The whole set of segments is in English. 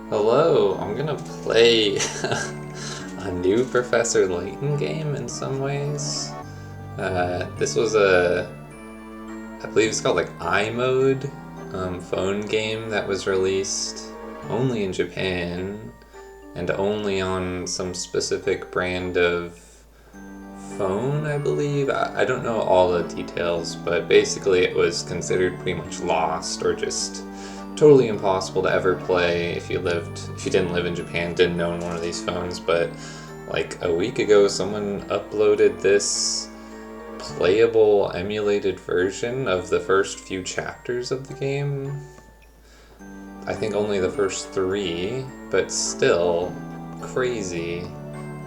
Hello, I'm gonna play a new Professor Layton game in some ways. This was I believe it's called like iMode phone game that was released only in Japan and only on some specific brand of phone, I believe. I don't know all the details, but basically it was considered pretty much lost or just totally impossible to ever play if you didn't live in Japan, didn't own one of these phones. But like a week ago, someone uploaded this playable emulated version of the first few chapters of the game. I think only the first three, but still crazy.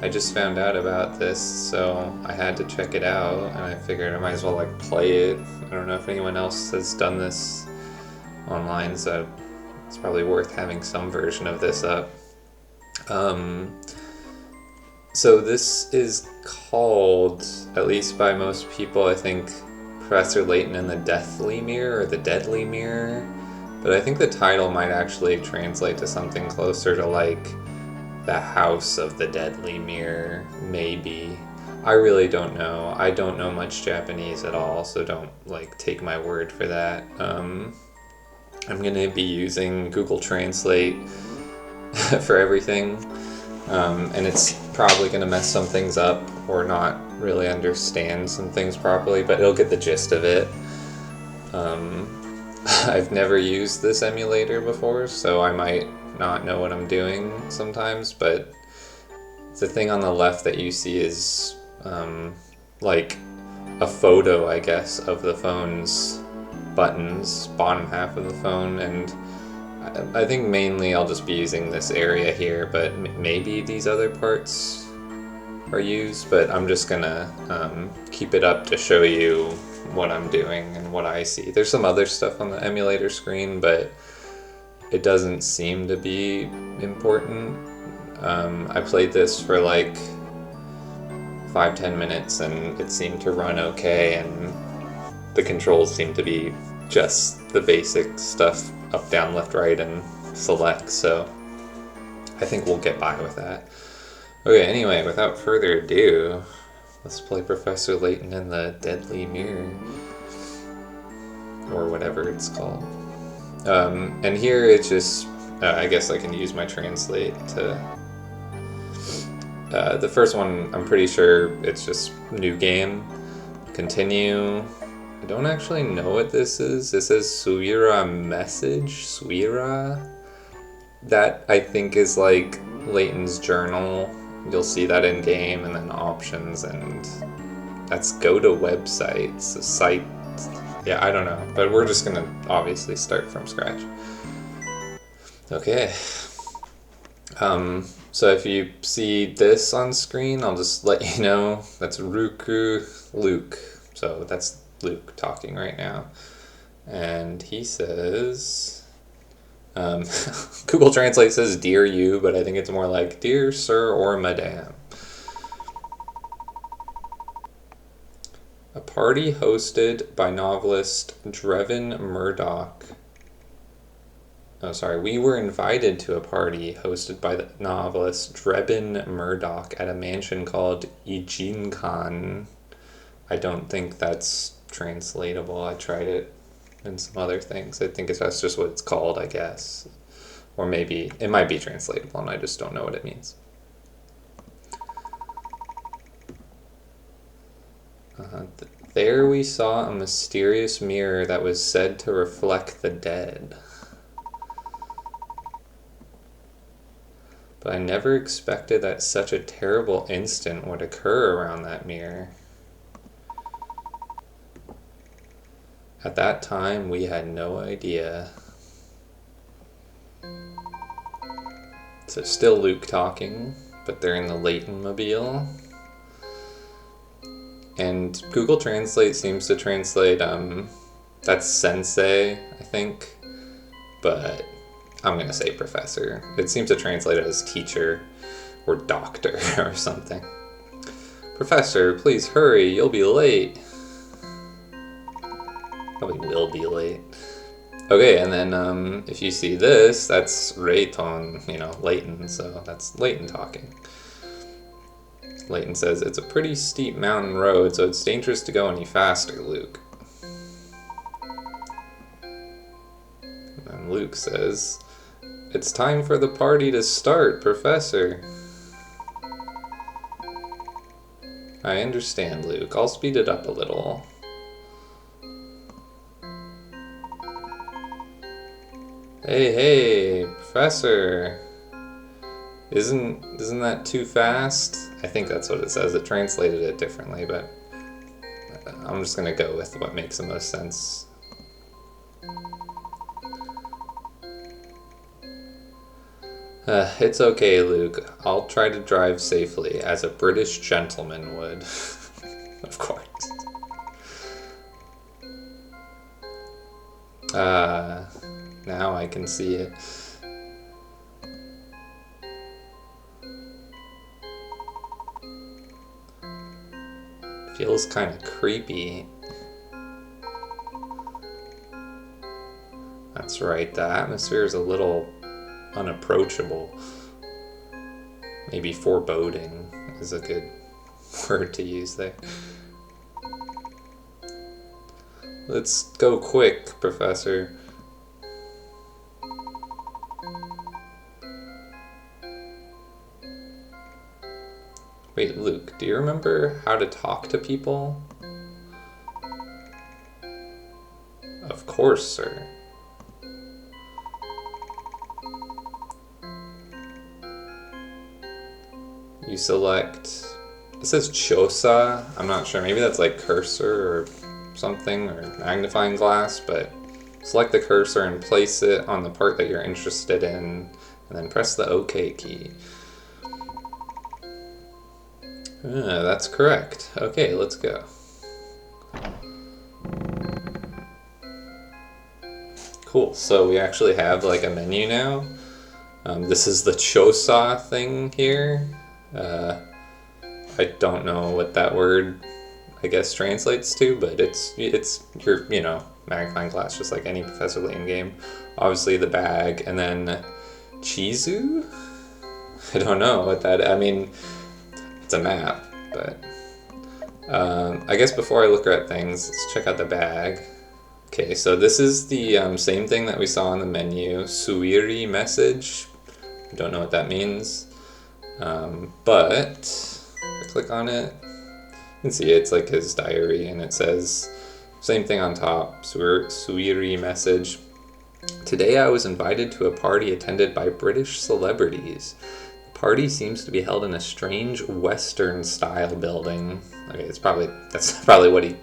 I just found out about this, so I had to check it out, and I figured I might as well like play it. I don't know if anyone else has done this online, so it's probably worth having some version of this up. So this is called, at least by most people, I think, Professor Layton and the Deathly Mirror, or the Deadly Mirror. But I think the title might actually translate to something closer to like the House of the Deadly Mirror, maybe. I really don't know. I don't know much Japanese at all, so don't like take my word for that. I'm gonna be using Google Translate for everything, and it's probably gonna mess some things up or not really understand some things properly, but it'll get the gist of it. I've never used this emulator before, so I might not know what I'm doing sometimes, but the thing on the left that you see is like a photo, I guess, of the phone's buttons, bottom half of the phone, and I think mainly I'll just be using this area here, but maybe these other parts are used, but I'm just gonna keep it up to show you what I'm doing and what I see. There's some other stuff on the emulator screen, but it doesn't seem to be important. I played this for like 5-10 minutes and it seemed to run okay, and the controls seem to be just the basic stuff, up, down, left, right, and select, so I think we'll get by with that. Okay, anyway, without further ado, let's play Professor Layton and the Deadly Mirror, or whatever it's called. And here it's just, I guess I can use my translate to, the first one, I'm pretty sure it's just new game, continue. I don't actually know what this is. This says Suira message, Suira. That I think is like Layton's journal. You'll see that in game, and then options, and that's go to websites, a site. Yeah, I don't know, but we're just gonna obviously start from scratch. Okay. So if you see this on screen, I'll just let you know that's Ruku Luke. So that's Luke talking right now. And he says, Google Translate says dear you, but I think it's more like dear sir or madame. A party hosted by novelist Drevin Murdoch. Oh, sorry. We were invited to a party hosted by the novelist Drevin Murdoch at a mansion called Ijinkan. I don't think that's translatable. I tried it and some other things. I think that's just what it's called, I guess. Or maybe it might be translatable and I just don't know what it means. There we saw a mysterious mirror that was said to reflect the dead. But I never expected that such a terrible instant would occur around that mirror. At that time, we had no idea. So still Luke talking, but they're in the Layton mobile. And Google Translate seems to translate, that's sensei, I think. But I'm gonna say professor. It seems to translate it as teacher or doctor or something. Professor, please hurry, you'll be late. Probably will be late. Okay, and then if you see this, that's Layton, Layton, so that's Layton talking. Layton says, "It's a pretty steep mountain road, so it's dangerous to go any faster, Luke." And Luke says, "It's time for the party to start, Professor." "I understand, Luke. I'll speed it up a little." Hey, Professor. Isn't that too fast? I think that's what it says. It translated it differently, but I'm just gonna go with what makes the most sense. It's okay, Luke. I'll try to drive safely, as a British gentleman would. Of course. Now I can see it. Feels kind of creepy. That's right, the atmosphere is a little unapproachable. Maybe foreboding is a good word to use there. Let's go quick, Professor. Wait, Luke, do you remember how to talk to people? Of course, sir. You select, it says Chosa, I'm not sure, maybe that's like cursor or something, or magnifying glass, but select the cursor and place it on the part that you're interested in, and then press the OK key. That's correct. Okay, let's go. Cool, so we actually have like a menu now. This is the Chosa thing here. I don't know what that word, I guess, translates to, but it's your, magnifying glass, just like any Professor Layton game. Obviously the bag, and then Chizu? I don't know what that, I mean, it's a map, but I guess before I look at things, let's check out the bag. Okay, so this is the same thing that we saw in the menu, Suiri message. I don't know what that means, but if I click on it, you can see it's like his diary, and it says, same thing on top, Suiri message. Today I was invited to a party attended by British celebrities. The party seems to be held in a strange Western style building. Okay, that's probably what he,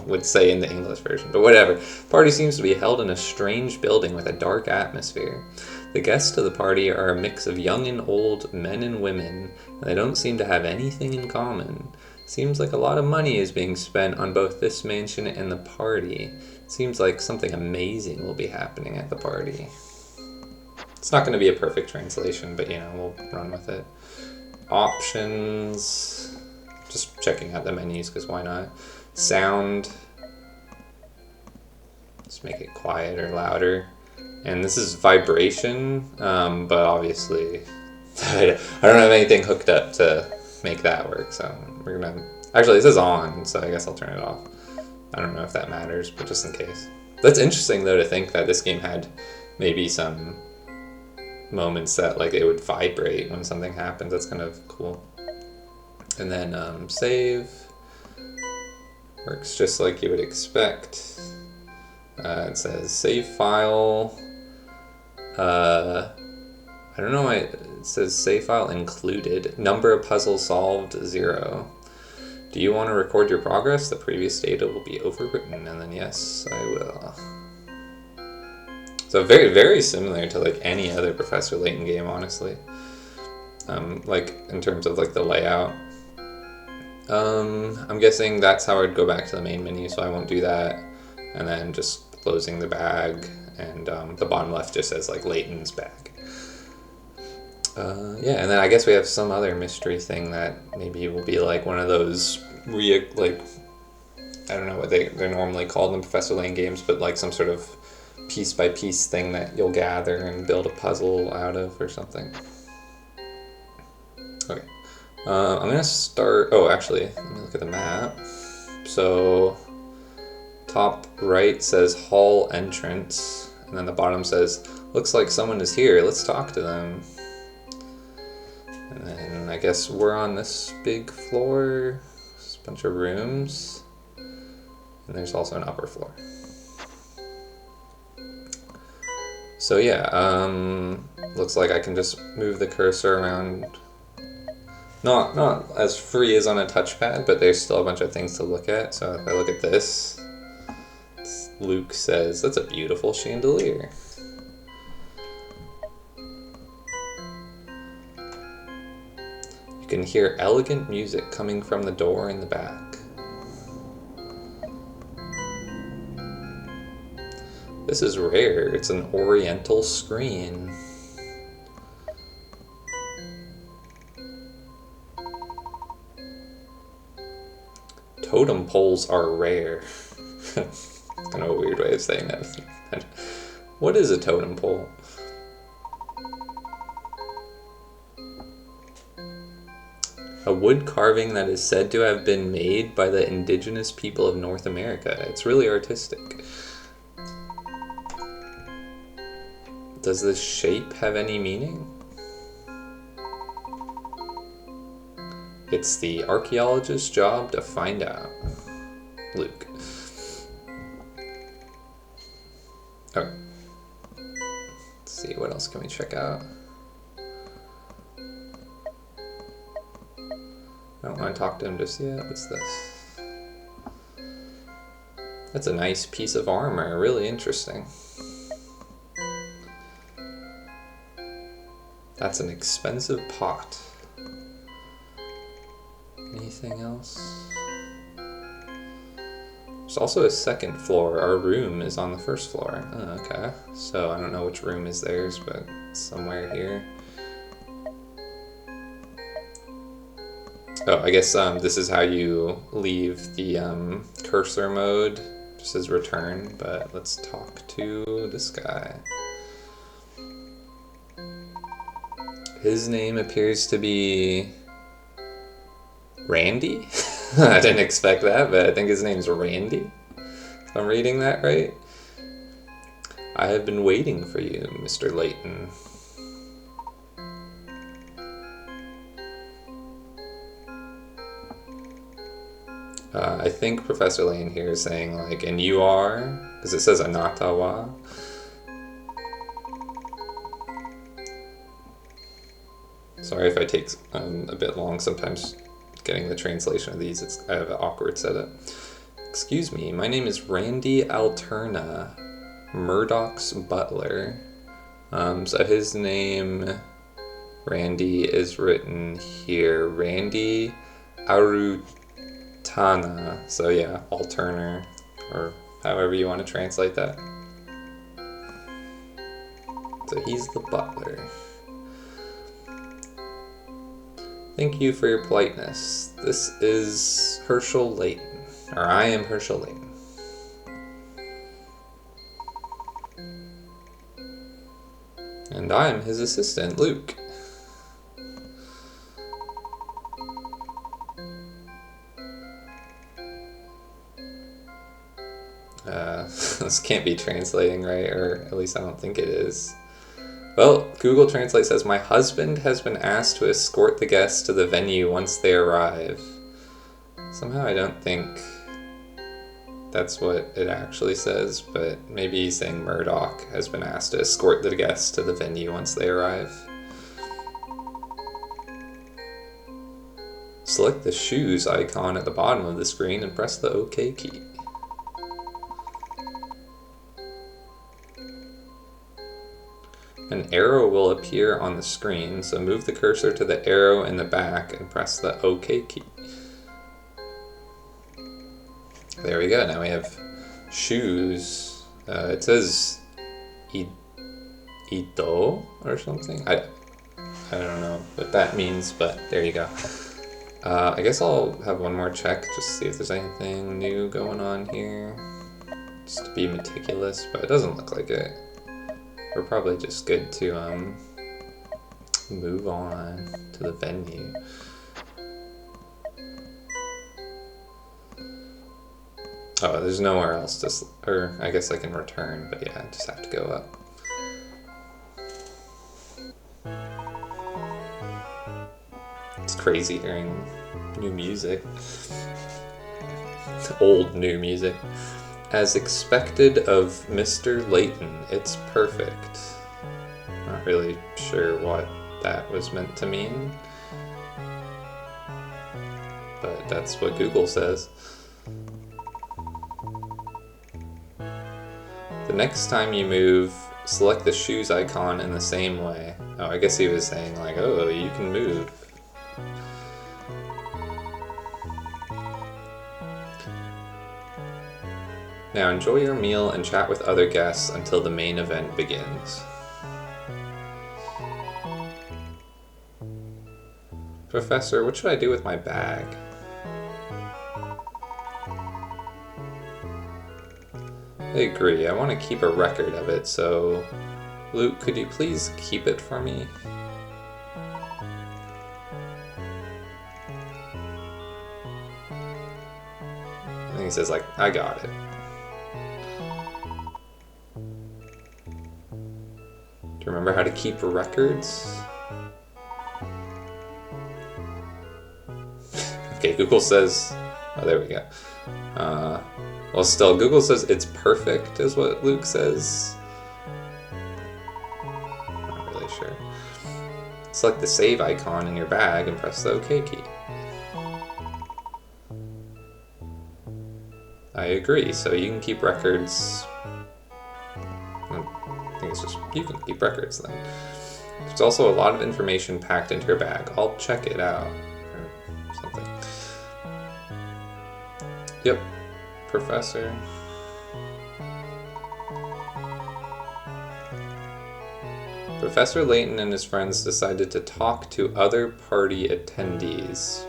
would say in the English version, but whatever. Party seems to be held in a strange building with a dark atmosphere. The guests of the party are a mix of young and old, men and women, and they don't seem to have anything in common. Seems like a lot of money is being spent on both this mansion and the party. Seems like something amazing will be happening at the party. It's not going to be a perfect translation, but we'll run with it. Options. Just checking out the menus, because why not? Sound. Let's make it quiet or louder. And this is vibration, but obviously I don't have anything hooked up to make that work, so we're gonna, actually this is on, so I guess I'll turn it off. I don't know if that matters, but just in case. That's interesting though, to think that this game had maybe some moments that like it would vibrate when something happens. That's kind of cool. And then save works just like you would expect. It says save file. I don't know why it says save file included. Number of puzzles solved 0. Do you want to record your progress? The previous data will be overwritten, and then yes, I will. So very, very similar to like any other Professor Layton game, honestly. Like in terms of like the layout. I'm guessing that's how I'd go back to the main menu, so I won't do that. And then just closing the bag, and the bottom left just says like Layton's bag. Yeah, and then I guess we have some other mystery thing that maybe will be like one of those like, I don't know what they're normally called in Professor Layton games, but like some sort of piece by piece thing that you'll gather and build a puzzle out of or something. Okay. I'm gonna start. Oh, actually, let me look at the map. So, top right says hall entrance, and then the bottom says, looks like someone is here, let's talk to them. And then I guess we're on this big floor, there's a bunch of rooms, and there's also an upper floor. So yeah, looks like I can just move the cursor around. Not as free as on a touchpad, but there's still a bunch of things to look at. So if I look at this, Luke says, that's a beautiful chandelier. You can hear elegant music coming from the door in the back. This is rare. It's an oriental screen. Totem poles are rare. It's kind of a weird way of saying that. What is a totem pole? A wood carving that is said to have been made by the indigenous people of North America. It's really artistic. Does this shape have any meaning? It's the archaeologist's job to find out. Luke. Okay. Let's see, what else can we check out? I don't want to talk to him just yet. What's this? That's a nice piece of armor. Really interesting. That's an expensive pot. Anything else? There's also a second floor. Our room is on the first floor. Oh, okay. So I don't know which room is theirs, but it's somewhere here. Oh, I guess this is how you leave the cursor mode. Just says return, but let's talk to this guy. His name appears to be Randy? I didn't expect that, but I think his name's Randy, if I'm reading that right. I have been waiting for you, Mr. Layton. I think Professor Layton here is saying, like, and you are, because it says Anata wa. Sorry if I take a bit long sometimes getting the translation of these. I have an awkward setup. Excuse me, my name is Randy Alterna, Murdoch's butler. So his name, Randy, is written here. Randy Arutana. So yeah, Alterner, or however you want to translate that. So he's the butler. Thank you for your politeness. This is Herschel Layton, or I am Herschel Layton. And I am his assistant, Luke. This can't be translating right, or at least I don't think it is. Well, Google Translate says, my husband has been asked to escort the guests to the venue once they arrive. Somehow I don't think that's what it actually says, but maybe he's saying Murdoch has been asked to escort the guests to the venue once they arrive. Select the shoes icon at the bottom of the screen and press the OK key. An arrow will appear on the screen, so move the cursor to the arrow in the back and press the OK key. There we go, now we have shoes. It says Ito or something. I don't know what that means, but there you go. I guess I'll have one more check just to see if there's anything new going on here. just to be meticulous, but it doesn't look like it. We're probably just good to move on to the venue. Oh, there's nowhere else to, or I guess I can return, but yeah, I just have to go up. It's crazy hearing new music. Old new music. As expected of Mr. Layton, it's perfect. Not really sure what that was meant to mean, but that's what Google says. The next time you move, select the shoes icon in the same way. Oh, I guess he was saying like, oh, you can move. Now enjoy your meal and chat with other guests until the main event begins. Professor, what should I do with my bag? I agree, I want to keep a record of it, so Luke, could you please keep it for me? And he says like, I got it. Do you remember how to keep records? Okay, Google says, oh, there we go. Well, still, Google says it's perfect, is what Luke says. Not really sure. Select the save icon in your bag and press the OK key. I agree, so you can keep records. I think it's just, you can keep records then. There's also a lot of information packed into your bag. I'll check it out. Or something. Yep. Professor. Professor Layton and his friends decided to talk to other party attendees.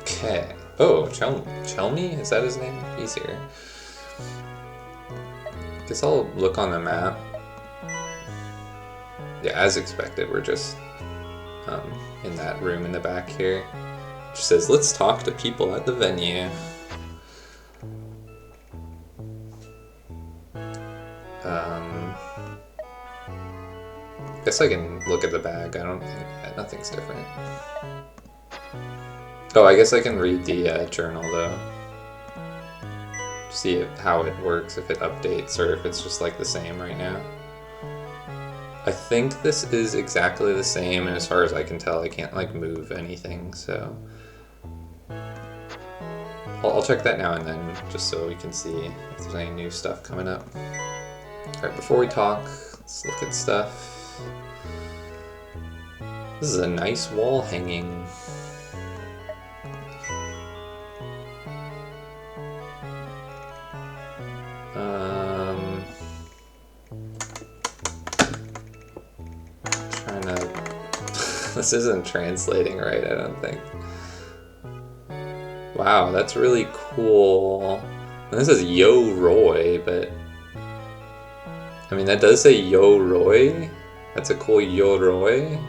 Okay. Oh, Chelmy? Is that his name? He's here. Guess I'll look on the map. Yeah, as expected, we're just in that room in the back here. Which says, let's talk to people at the venue. Guess I can look at the bag. I don't think nothing's different. Oh, I guess I can read the journal though. See how it works, if it updates or if it's just like the same right now. I think this is exactly the same, and as far as I can tell, I can't like move anything, so I'll check that now and then, just so we can see if there's any new stuff coming up. Alright, before we talk, let's look at stuff. This is a nice wall hanging. Trying to... This isn't translating right, I don't think. Wow, that's really cool. And this is Yo Roy, but... I mean, that does say Yo Roy. That's a cool Yo Roy.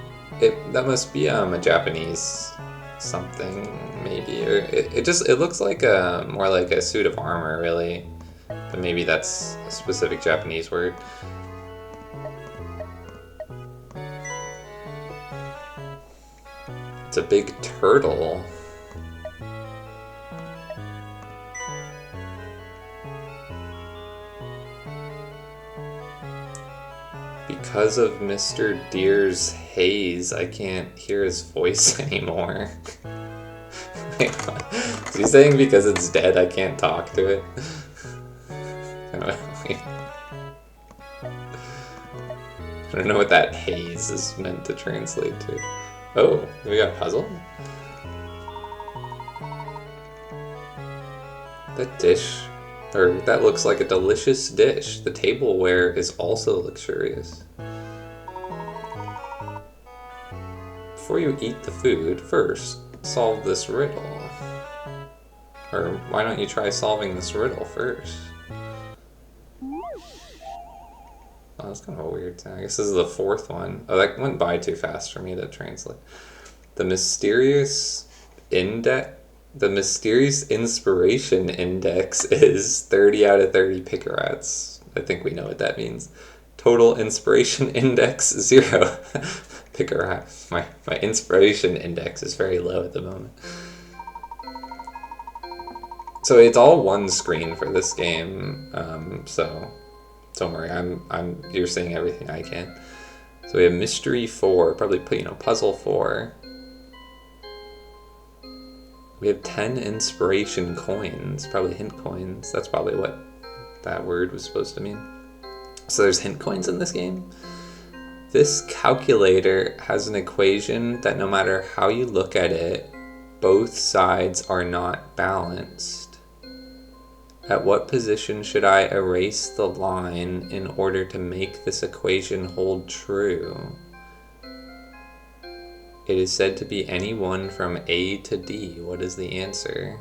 That must be a Japanese something, maybe. Or it looks like more like a suit of armor, really. But maybe that's a specific Japanese word. It's a big turtle. Because of Mr. Deer's haze, I can't hear his voice anymore. Wait, what? Is he saying because it's dead I can't talk to it? I don't know what that haze is meant to translate to. Oh, we got a puzzle? That dish, or that looks like a delicious dish. The tableware is also luxurious. Before you eat the food, first, solve this riddle. Or why don't you try solving this riddle first? Oh, that's kind of a weird thing. I guess this is the fourth one. Oh, that went by too fast for me to translate. The mysterious inspiration index is 30 out of 30 picarats. I think we know what that means. Total inspiration index 0. Picarat. My inspiration index is very low at the moment. So it's all one screen for this game. So don't worry, you're seeing everything I can. So we have mystery 4, probably puzzle 4. We have 10 inspiration coins, probably hint coins. That's probably what that word was supposed to mean. So there's hint coins in this game. This calculator has an equation that no matter how you look at it, both sides are not balanced. At what position should I erase the line in order to make this equation hold true? It is said to be any one from A to D. What is the answer?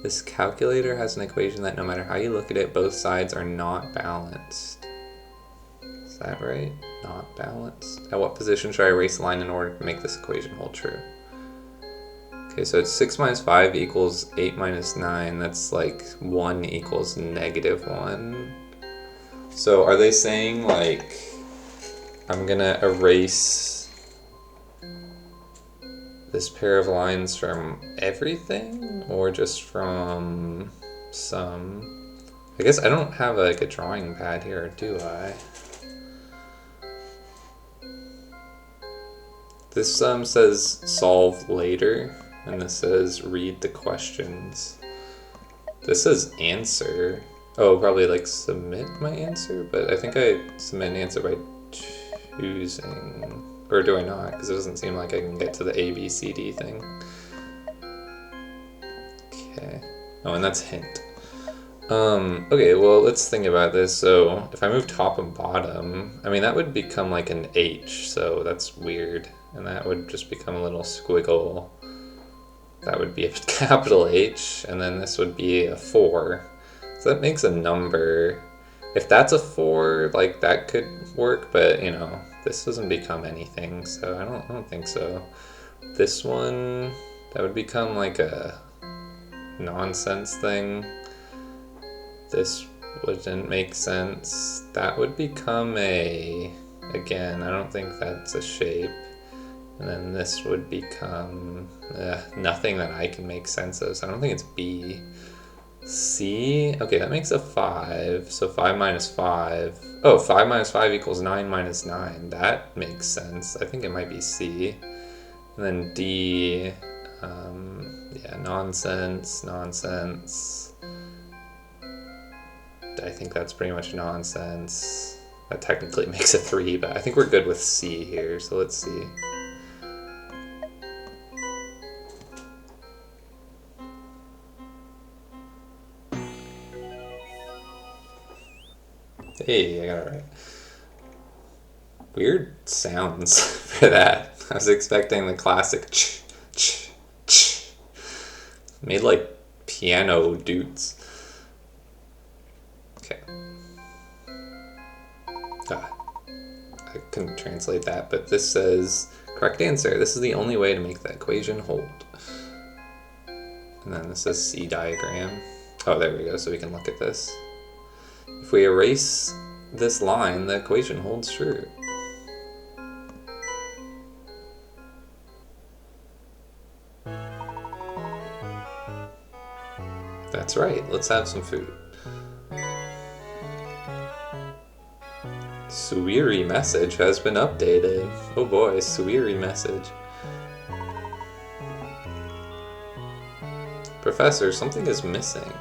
This calculator has an equation that no matter how you look at it, both sides are not balanced. Is that right? Not balanced. At what position should I erase the line in order to make this equation hold true? Okay, so it's 6 minus 5 equals 8 minus 9. That's like 1 equals -1. So are they saying like I'm gonna erase this pair of lines from everything or just from some? I guess I don't have like a drawing pad here, do I? This says solve later, and this says read the questions. This says answer. Oh, probably like submit my answer, but I think I submit an answer by choosing. Or do I not? Because it doesn't seem like I can get to the A, B, C, D thing. Okay. Oh, and that's hint. Okay, well, let's think about this. So if I move top and bottom, I mean, that would become like an H, so that's weird. And that would just become a little squiggle. That would be a capital H, and then this would be a 4. So that makes a number. If that's a 4, like that could work, but this doesn't become anything, so I don't think so. This one, that would become like a nonsense thing. This wouldn't make sense. That would become again, I don't think that's a shape. And then this would become nothing that I can make sense of, so I don't think it's B. C, okay, that makes a 5, so 5 minus 5. Oh, 5 minus 5 equals 9 minus 9. That makes sense. I think it might be C. And then D, yeah, nonsense. I think that's pretty much nonsense. That technically makes a 3, but I think we're good with C here, so let's see. Hey, I got it right. Weird sounds for that. I was expecting the classic ch. Made like piano doots. Okay. I couldn't translate that, but this says correct answer. This is the only way to make the equation hold. And then this says C diagram. Oh, there we go, so we can look at this. If we erase this line, the equation holds true. That's right, let's have some food. Suiri message has been updated. Oh boy, Suiri message. Professor, something is missing.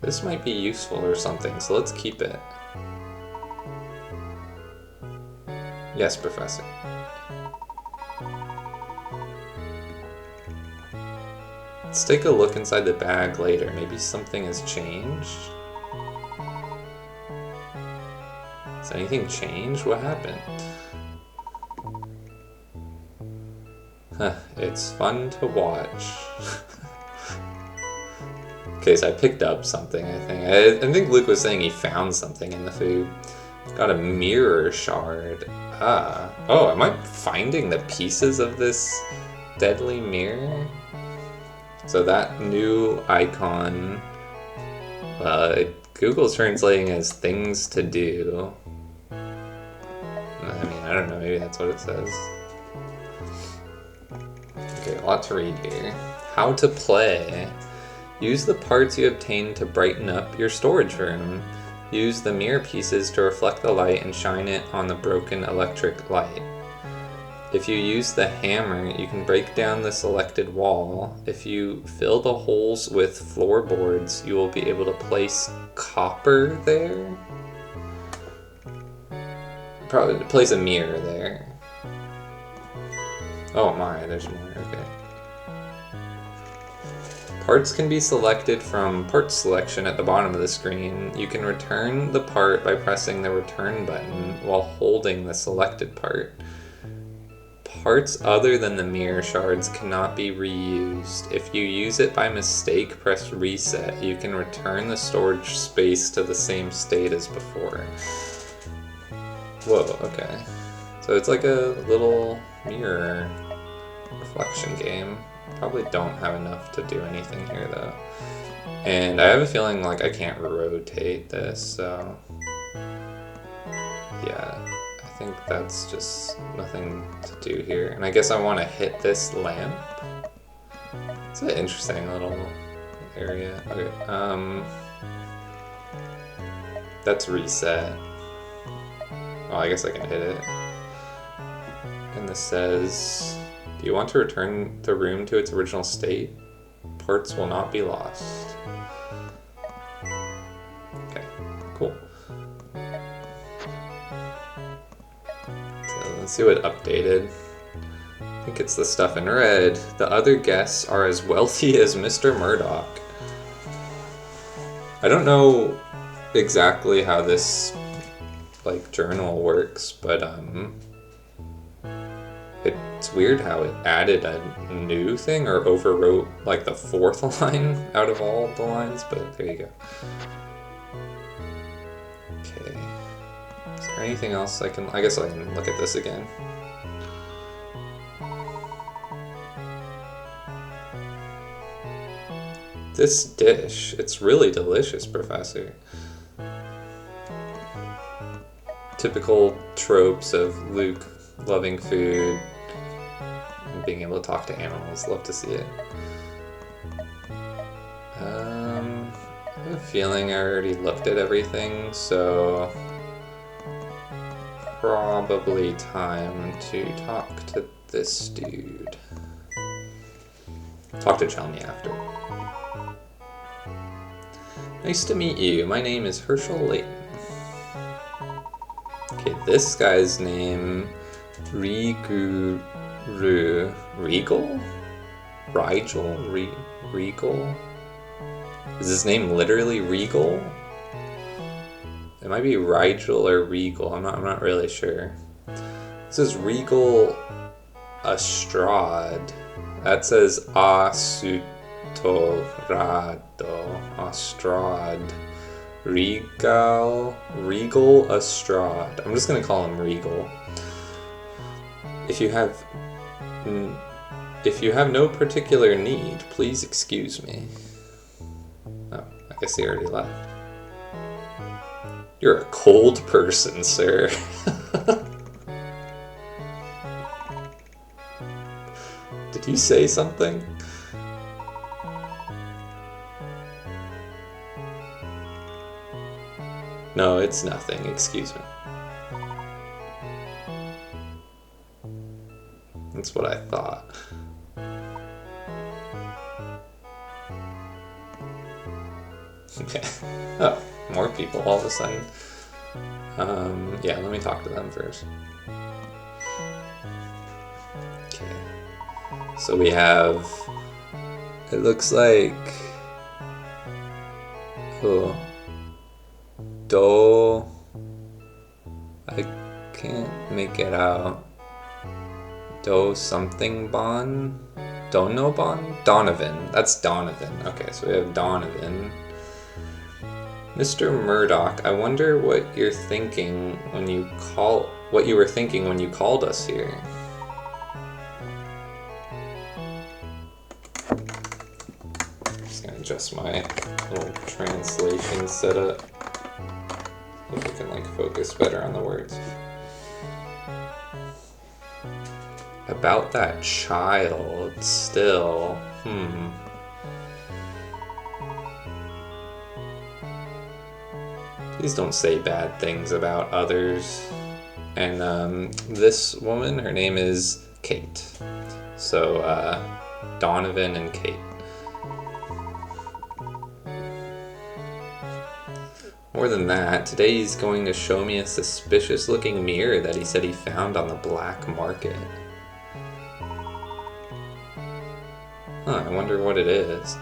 This might be useful or something, so let's keep it. Yes, Professor. Let's take a look inside the bag later. Maybe something has changed? Has anything changed? What happened? It's fun to watch. Okay, so I picked up something, I think. I think Luke was saying he found something in the food. Got a mirror shard. Ah. Oh, am I finding the pieces of this deadly mirror? So that new icon, Google's translating as things to do. I mean, I don't know, maybe that's what it says. Okay, a lot to read here. How to play. Use the parts you obtain to brighten up your storage room. Use the mirror pieces to reflect the light and shine it on the broken electric light. If you use the hammer, you can break down the selected wall. If you fill the holes with floorboards, you will be able to place copper there. Probably place a mirror there. Oh my, there's more, okay. Parts can be selected from Parts Selection at the bottom of the screen. You can return the part by pressing the return button while holding the selected part. Parts other than the mirror shards cannot be reused. If you use it by mistake, press reset. You can return the storage space to the same state as before. Whoa, okay. So it's like a little mirror reflection game. Probably don't have enough to do anything here though. And I have a feeling like I can't rotate this, so yeah, I think that's just nothing to do here. And I guess I want to hit this lamp. It's an interesting little area. Okay, that's reset. Oh, I guess I can hit it. And this says, do you want to return the room to its original state? Parts will not be lost. Okay, cool. So let's see what updated. I think it's the stuff in red. The other guests are as wealthy as Mr. Murdoch. I don't know exactly how this like journal works, but it's weird how it added a new thing or overwrote like the fourth line out of all the lines, but there you go. Okay. Is there anything else I guess I can look at this again. This dish, it's really delicious, Professor. Typical tropes of Luke loving food and being able to talk to animals. Love to see it. I have a feeling I already looked at everything, so probably time to talk to this dude. Talk to Chelmy after. Nice to meet you. My name is Herschel Layton. Okay, this guy's name, Regal? Regal? Is his name literally Regal? It might be Rigel or Regal, I'm not really sure. This is Regal Astrad. That says Asutorado. Astrad. Regal Astrad. I'm just gonna call him Regal. If you have no particular need, please excuse me. Oh, I guess he already left. You're a cold person, sir. Did you say something? No, it's nothing. Excuse me. That's what I thought. Okay. Oh, more people all of a sudden. Yeah, let me talk to them first. Okay. So we have... It looks like... Oh... I can't make it out. Do something Bon? Donobon? Donovan. That's Donovan. Okay, so we have Donovan. Mr. Murdoch, I wonder what you're thinking when you what you were thinking when you called us here. Just gonna adjust my little translation setup. If we can focus better on the words. About that child, still, Please don't say bad things about others. And this woman, her name is Kate. So, Donovan and Kate. More than that, today he's going to show me a suspicious looking mirror that he said he found on the black market. Huh, I wonder what it is.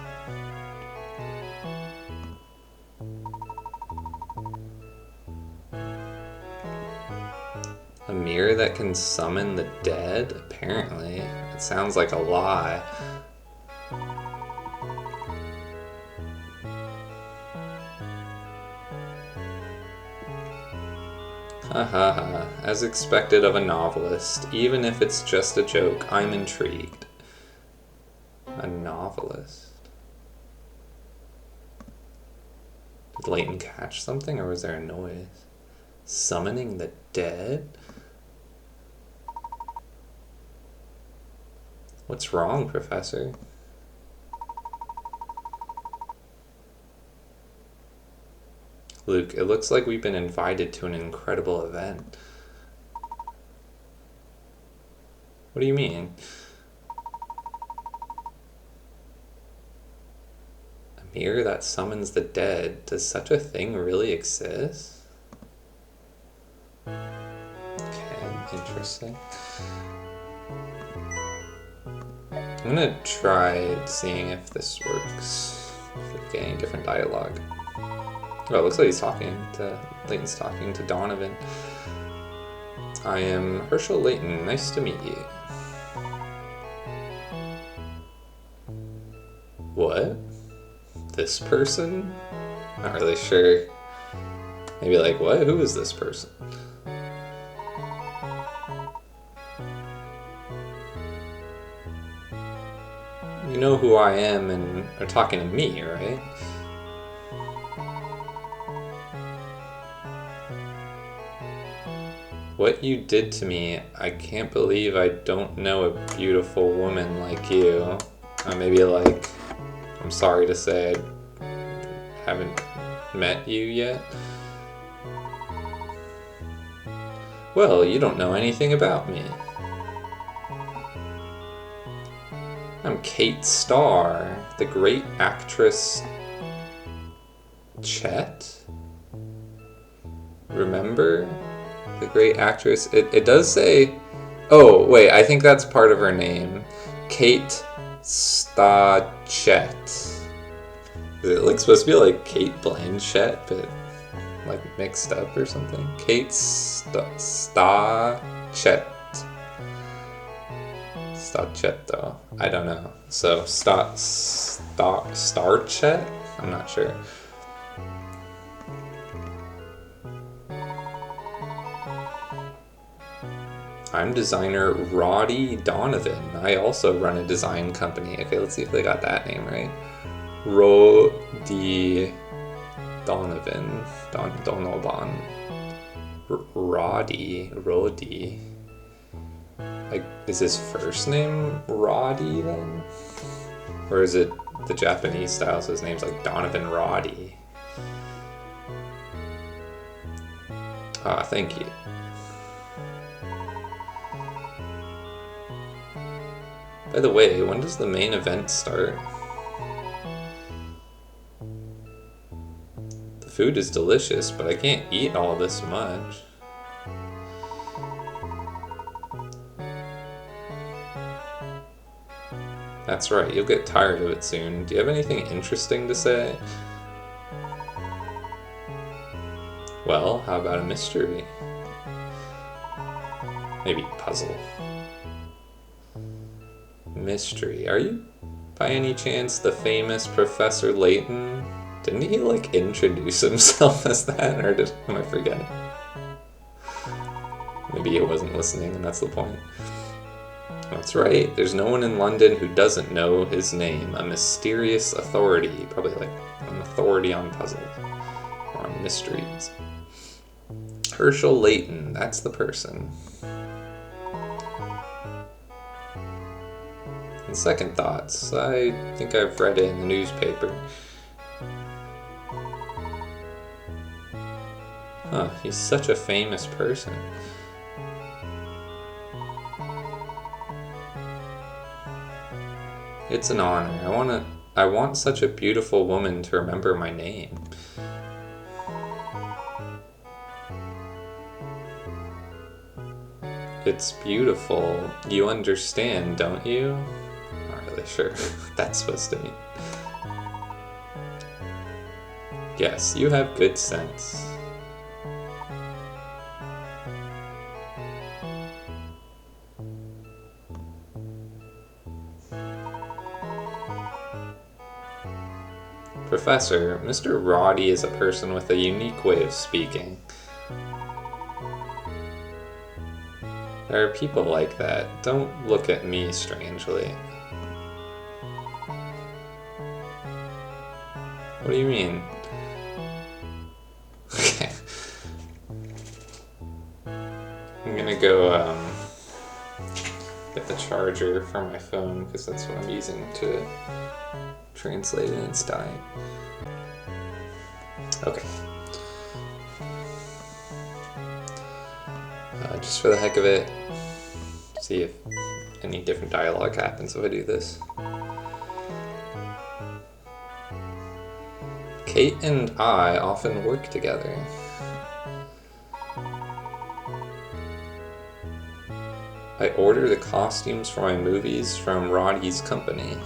A mirror that can summon the dead? Apparently. It sounds like a lie. Ha ha ha. As expected of a novelist. Even if it's just a joke, I'm intrigued. A novelist? Did Layton catch something, or was there a noise? Summoning the dead? What's wrong, Professor? Luke, it looks like we've been invited to an incredible event. What do you mean? A mirror that summons the dead. Does such a thing really exist? Okay, interesting. I'm gonna try seeing if this works. If getting different dialogue. Oh, it looks like Layton's talking to Donovan. I am Herschel Layton. Nice to meet you. What? This person? Not really sure. Maybe what? Who is this person? You know who I am and are talking to me, right? What you did to me, I can't believe I don't know a beautiful woman like you. Maybe I'm sorry to say I haven't met you yet. Well, you don't know anything about me. I'm Kate Starr, the great actress Chet? Remember? The great actress. It does say... Oh, wait, I think that's part of her name. Kate Starchet. Is it supposed to be Kate Blanchett, but mixed up or something? Kate Starchet. Starchet, though. I don't know. So, Starchet? I'm not sure. I'm designer Roddy Donovan. I also run a design company. Okay, let's see if they got that name right. Roddy Donovan. Donovan. Roddy. Is his first name Roddy then? Or is it the Japanese style, so his name's Donovan Roddy? Ah, thank you. By the way, when does the main event start? The food is delicious, but I can't eat all this much. That's right, you'll get tired of it soon. Do you have anything interesting to say? Well, how about a mystery? Maybe puzzle. mystery. Are you, by any chance, the famous Professor Layton? Didn't he, like, introduce himself as that, or am I forgetting? Maybe he wasn't listening, and that's the point. That's right, there's no one in London who doesn't know his name. A mysterious authority, probably like an authority on puzzles, or on mysteries. Herschel Layton, that's the person. And second thoughts, I think I've read it in the newspaper. Huh, he's such a famous person. It's an honor. I want such a beautiful woman to remember my name. It's beautiful. You understand, don't you? I'm not really sure what that's supposed to mean. Yes, you have good sense. Professor, Mr. Roddy is a person with a unique way of speaking. There are people like that. Don't look at me strangely. What do you mean? Okay. I'm gonna go get the charger for my phone because that's what I'm using to translate and it's dying. Okay. Just for the heck of it, see if any different dialogue happens if I do this. Kate and I often work together. I order the costumes for my movies from Roddy's company.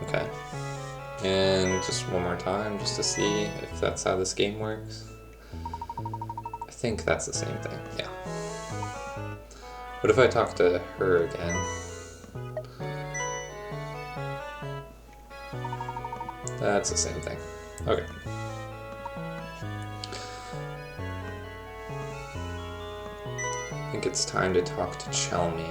Okay. And just one more time, just to see if that's how this game works. I think that's the same thing, yeah. What if I talk to her again? That's the same thing. Okay. I think it's time to talk to Chelmy.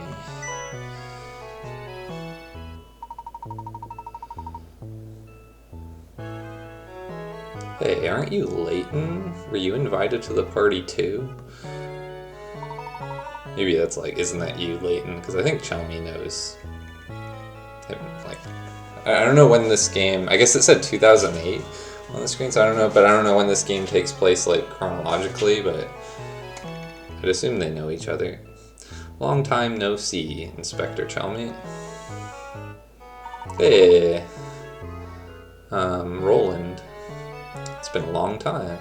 Hey, aren't you Layton? Were you invited to the party too? Maybe that's like, isn't that you, Layton? Because I think Chelmy knows him. Like, I don't know when this game, I guess it said 2008 on the screen, so I don't know, but I don't know when this game takes place, like, chronologically, but I'd assume they know each other. Long time no see, Inspector Chelmy. Hey, Roland. It's been a long time.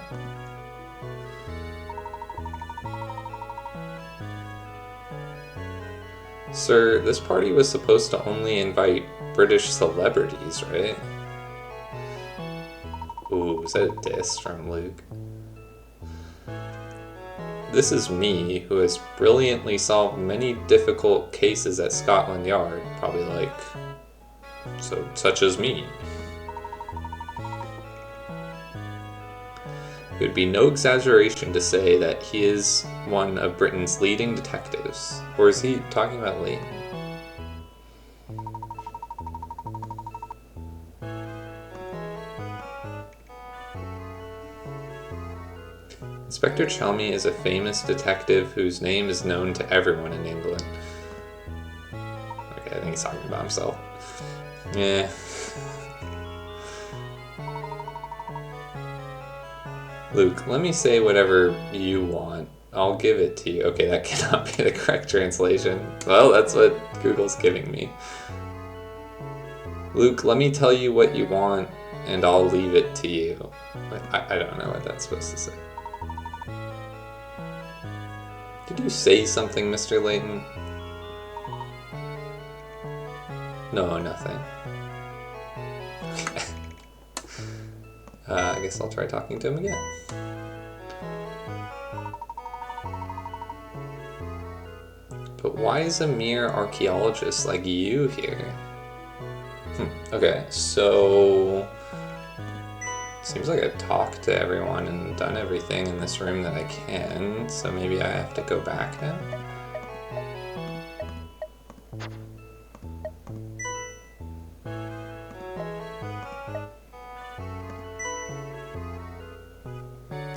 Sir, this party was supposed to only invite British celebrities, right? Ooh, is that a diss from Luke? This is me, who has brilliantly solved many difficult cases at Scotland Yard. Probably like, such as me. It would be no exaggeration to say that he is one of Britain's leading detectives. Or is he talking about Layton? Inspector Chelmy is a famous detective whose name is known to everyone in England. Okay, I think he's talking about himself. Yeah. Luke, let me say whatever you want. I'll give it to you. Okay, that cannot be the correct translation. Well, that's what Google's giving me. Luke, let me tell you what you want, and I'll leave it to you. I don't know what that's supposed to say. Did you say something, Mr. Layton? No, nothing. Okay. I guess I'll try talking to him again. But why is a mere archaeologist like you here? Okay, so... Seems like I've talked to everyone and done everything in this room that I can, so maybe I have to go back now?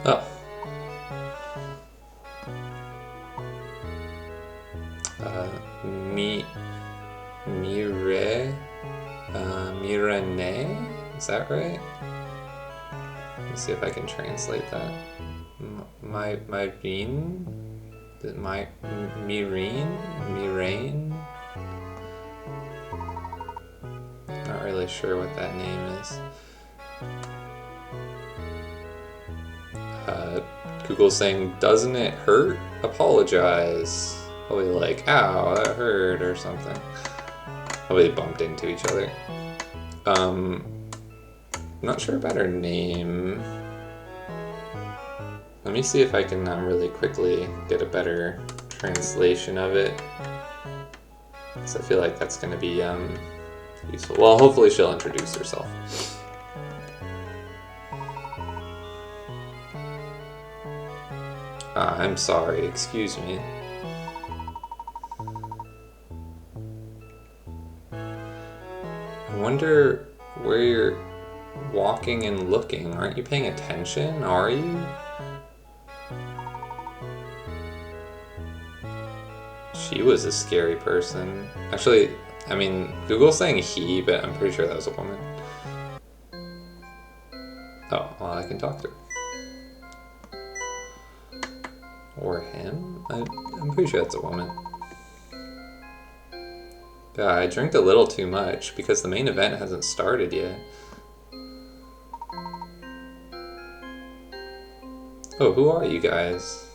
Oh. Mirane? Is that right? Let me see if I can translate that. Myrene? Mirane? Not really sure what that name is. Google's saying, doesn't it hurt? Apologize. Probably like, ow, that hurt, or something. Probably bumped into each other. I'm not sure about her name. Let me see if I can really quickly get a better translation of it. Because I feel like that's going to be useful. Well, hopefully she'll introduce herself. I'm sorry, excuse me. I wonder where you're walking and looking. Aren't you paying attention? Are you? She was a scary person. Actually, I mean, Google's saying he, but I'm pretty sure that was a woman. Oh, well, I can talk to her. Or him? I'm pretty sure that's a woman. God, I drank a little too much because the main event hasn't started yet. Oh, who are you guys?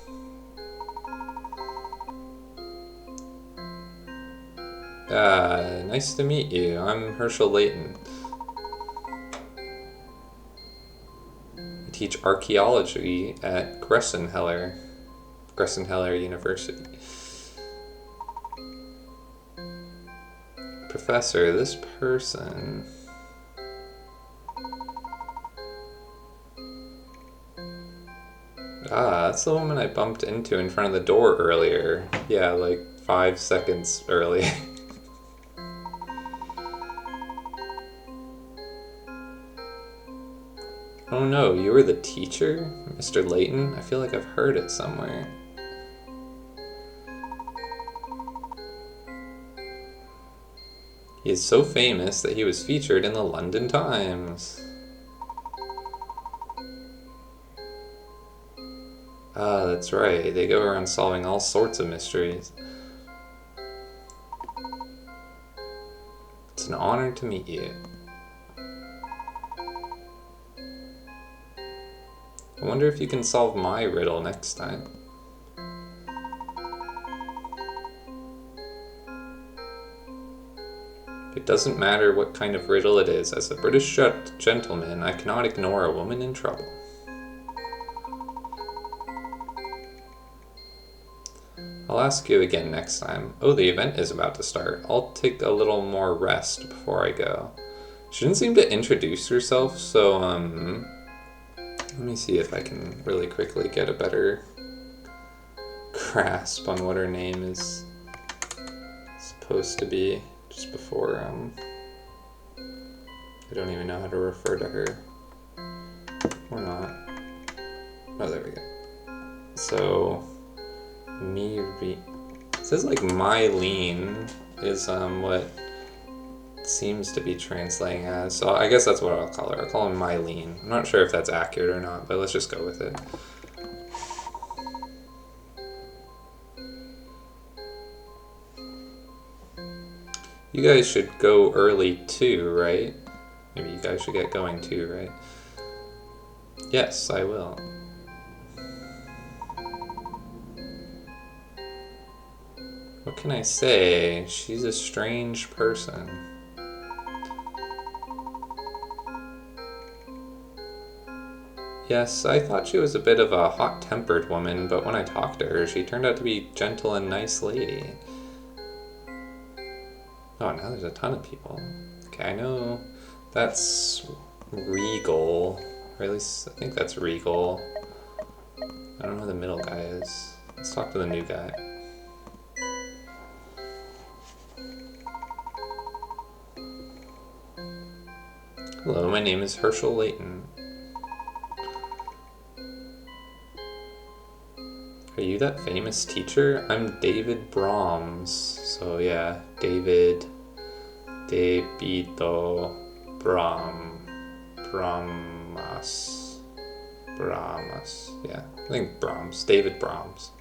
Nice to meet you. I'm Layton. I teach archaeology at Gressenheller University. Professor, this person... that's the woman I bumped into in front of the door earlier. Yeah, like 5 seconds early. Oh no, you were the teacher? Mr. Layton? I feel like I've heard it somewhere. He is so famous that he was featured in the London Times. Ah, that's right. They go around solving all sorts of mysteries. It's an honor to meet you. I wonder if you can solve my riddle next time. It doesn't matter what kind of riddle it is. As a British gentleman, I cannot ignore a woman in trouble. I'll ask you again next time. Oh, the event is about to start. I'll take a little more rest before I go. She didn't seem to introduce herself, so, let me see if I can really quickly get a better grasp on what her name is supposed to be just before, I don't even know how to refer to her. Or not. Oh, there we go. So... it says like Mylene is what it seems to be translating as, so I guess that's what I'll call her. I'll call her Mylene. I'm not sure if that's accurate or not, but let's just go with it. You guys should go early too, right? Maybe you guys should get going too, right? Yes, I will. What can I say? She's a strange person. Yes, I thought she was a bit of a hot-tempered woman, but when I talked to her, she turned out to be a gentle and nice lady. Oh, now there's a ton of people. Okay, I know that's Regal. Or at least I think that's Regal. I don't know who the middle guy is. Let's talk to the new guy. Hello, my name is Herschel Layton. Are you that famous teacher? I'm David Brahms. So yeah, David Debito Brahmas. Yeah, I think Brahms. David Brahms.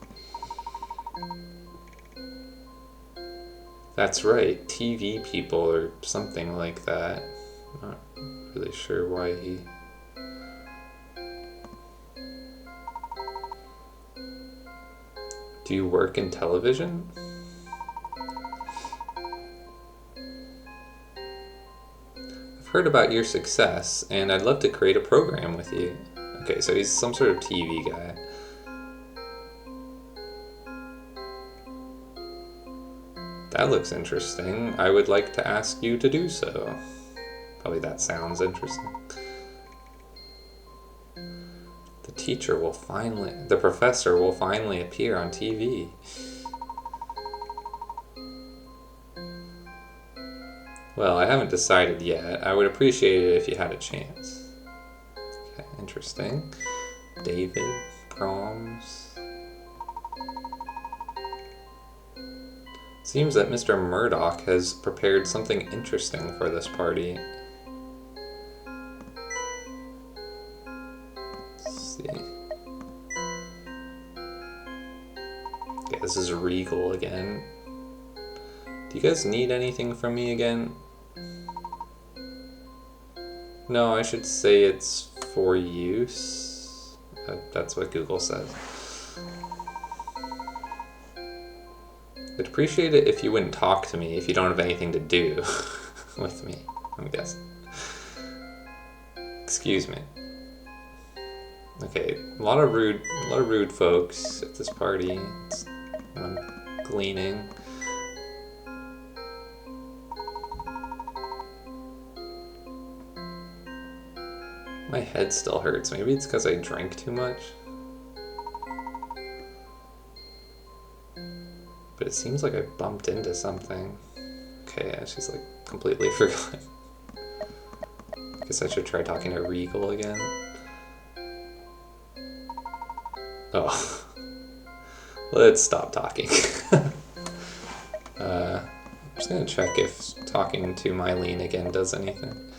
That's right, TV people or something like that. Not really sure why he... Do you work in television? I've heard about your success, and I'd love to create a program with you. Okay, so he's some sort of TV guy. That looks interesting. I would like to ask you to do so. Probably that sounds interesting. The professor will finally appear on TV. Well, I haven't decided yet. I would appreciate it if you had a chance. Okay, interesting. David Proms. Seems that Mr. Murdoch has prepared something interesting for this party. Let's see. Okay, this is Regal again. Do you guys need anything from me again? No, I should say it's for use. That's what Google says. I'd appreciate it if you wouldn't talk to me if you don't have anything to do with me, I'm guessing. Excuse me. Okay, a lot of rude folks at this party. I'm gleaning. My head still hurts. Maybe it's because I drank too much. But it seems like I bumped into something. Okay, yeah, she's like completely forgot. Guess I should try talking to Regal again. Oh. Let's stop talking. I'm just gonna check if talking to Mylene again does anything.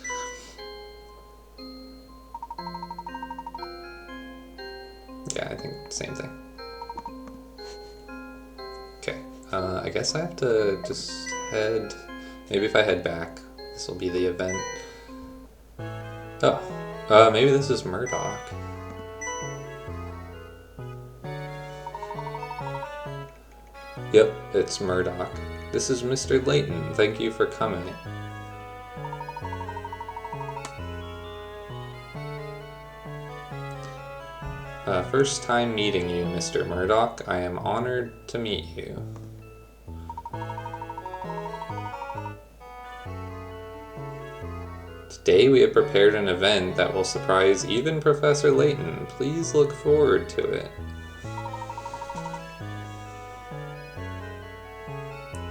Yeah, I think same thing. Okay, I guess I have to just head... Maybe if I head back, this will be the event. Oh, maybe this is Murdoch. Yep, it's Murdoch. This is Mr. Layton. Thank you for coming. First time meeting you, Mr. Murdoch. I am honored to meet you. Today we have prepared an event that will surprise even Professor Layton. Please look forward to it.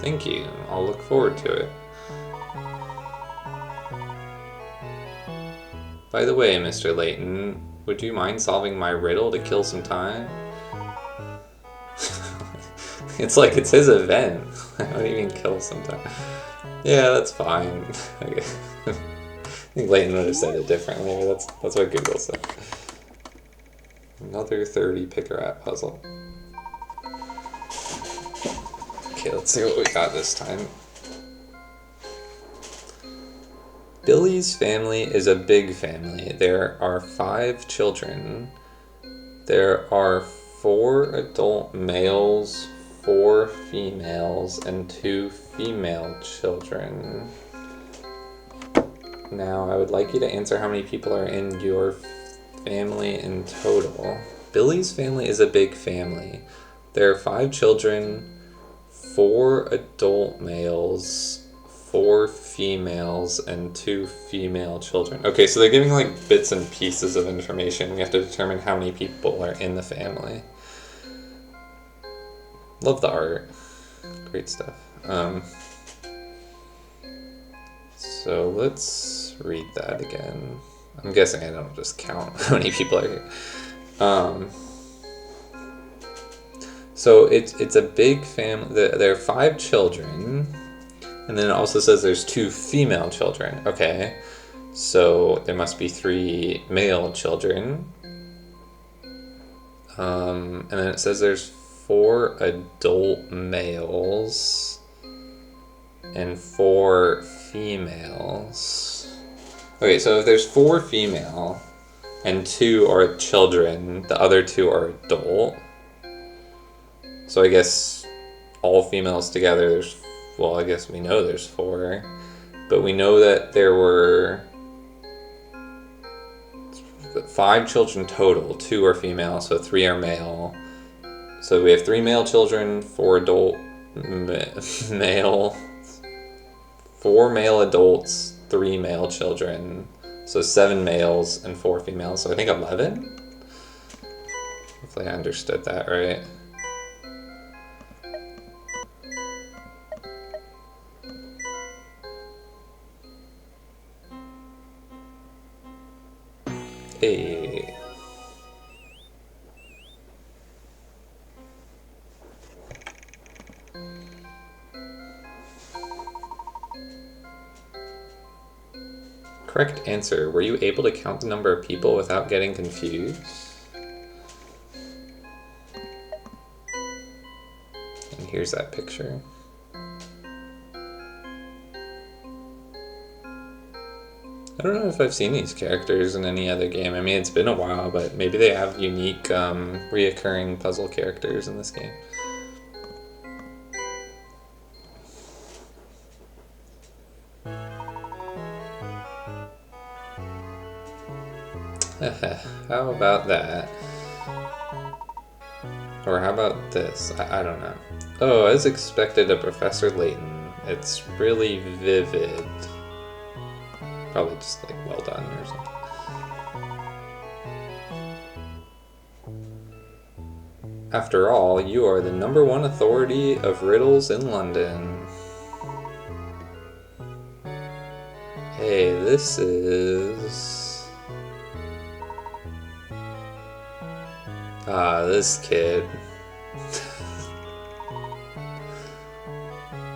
Thank you. I'll look forward to it. By the way, Mr. Layton, would you mind solving my riddle to kill some time? It's like it's his event. What do you mean kill some time? Yeah, that's fine. I think Layton would have said it differently. That's what Google said. Another 30 picker-at puzzle. Okay, let's see what we got this time. Billy's family is a big family. There are 5 children. There are 4 adult males, 4 females, and 2 female children. Now, I would like you to answer how many people are in your family in total. Billy's family is a big family. There are 5 children, 4 adult males, 4 females and 2 female children. Okay, so they're giving like bits and pieces of information. We have to determine how many people are in the family. Love the art. Great stuff. So let's read that again. I'm guessing I don't just count how many people are here. So it's a big family. There are 5 children, and then it also says there's 2 female children. Okay, so there must be 3 male children. And then it says there's 4 adult males and 4 females. Okay, so if there's 4 female and 2 are children, the other 2 are adult. So I guess all females together, there's, well, I guess we know there's 4. But we know that there were 5 children total. 2 are female, so 3 are male. So we have 3 male children, 4 adult male, 4 male adults, 3 male children. So 7 males and 4 females. So I think 11? Hopefully I understood that right. Hey. Correct answer. Were you able to count the number of people without getting confused? And here's that picture. I don't know if I've seen these characters in any other game. I mean, it's been a while, but maybe they have unique, reoccurring puzzle characters in this game. How about that? Or how about this? I don't know. Oh, as expected of Professor Layton, it's really vivid. Probably just like well done or something. After all, you are the #1 authority of riddles in London. Hey, this is... this kid.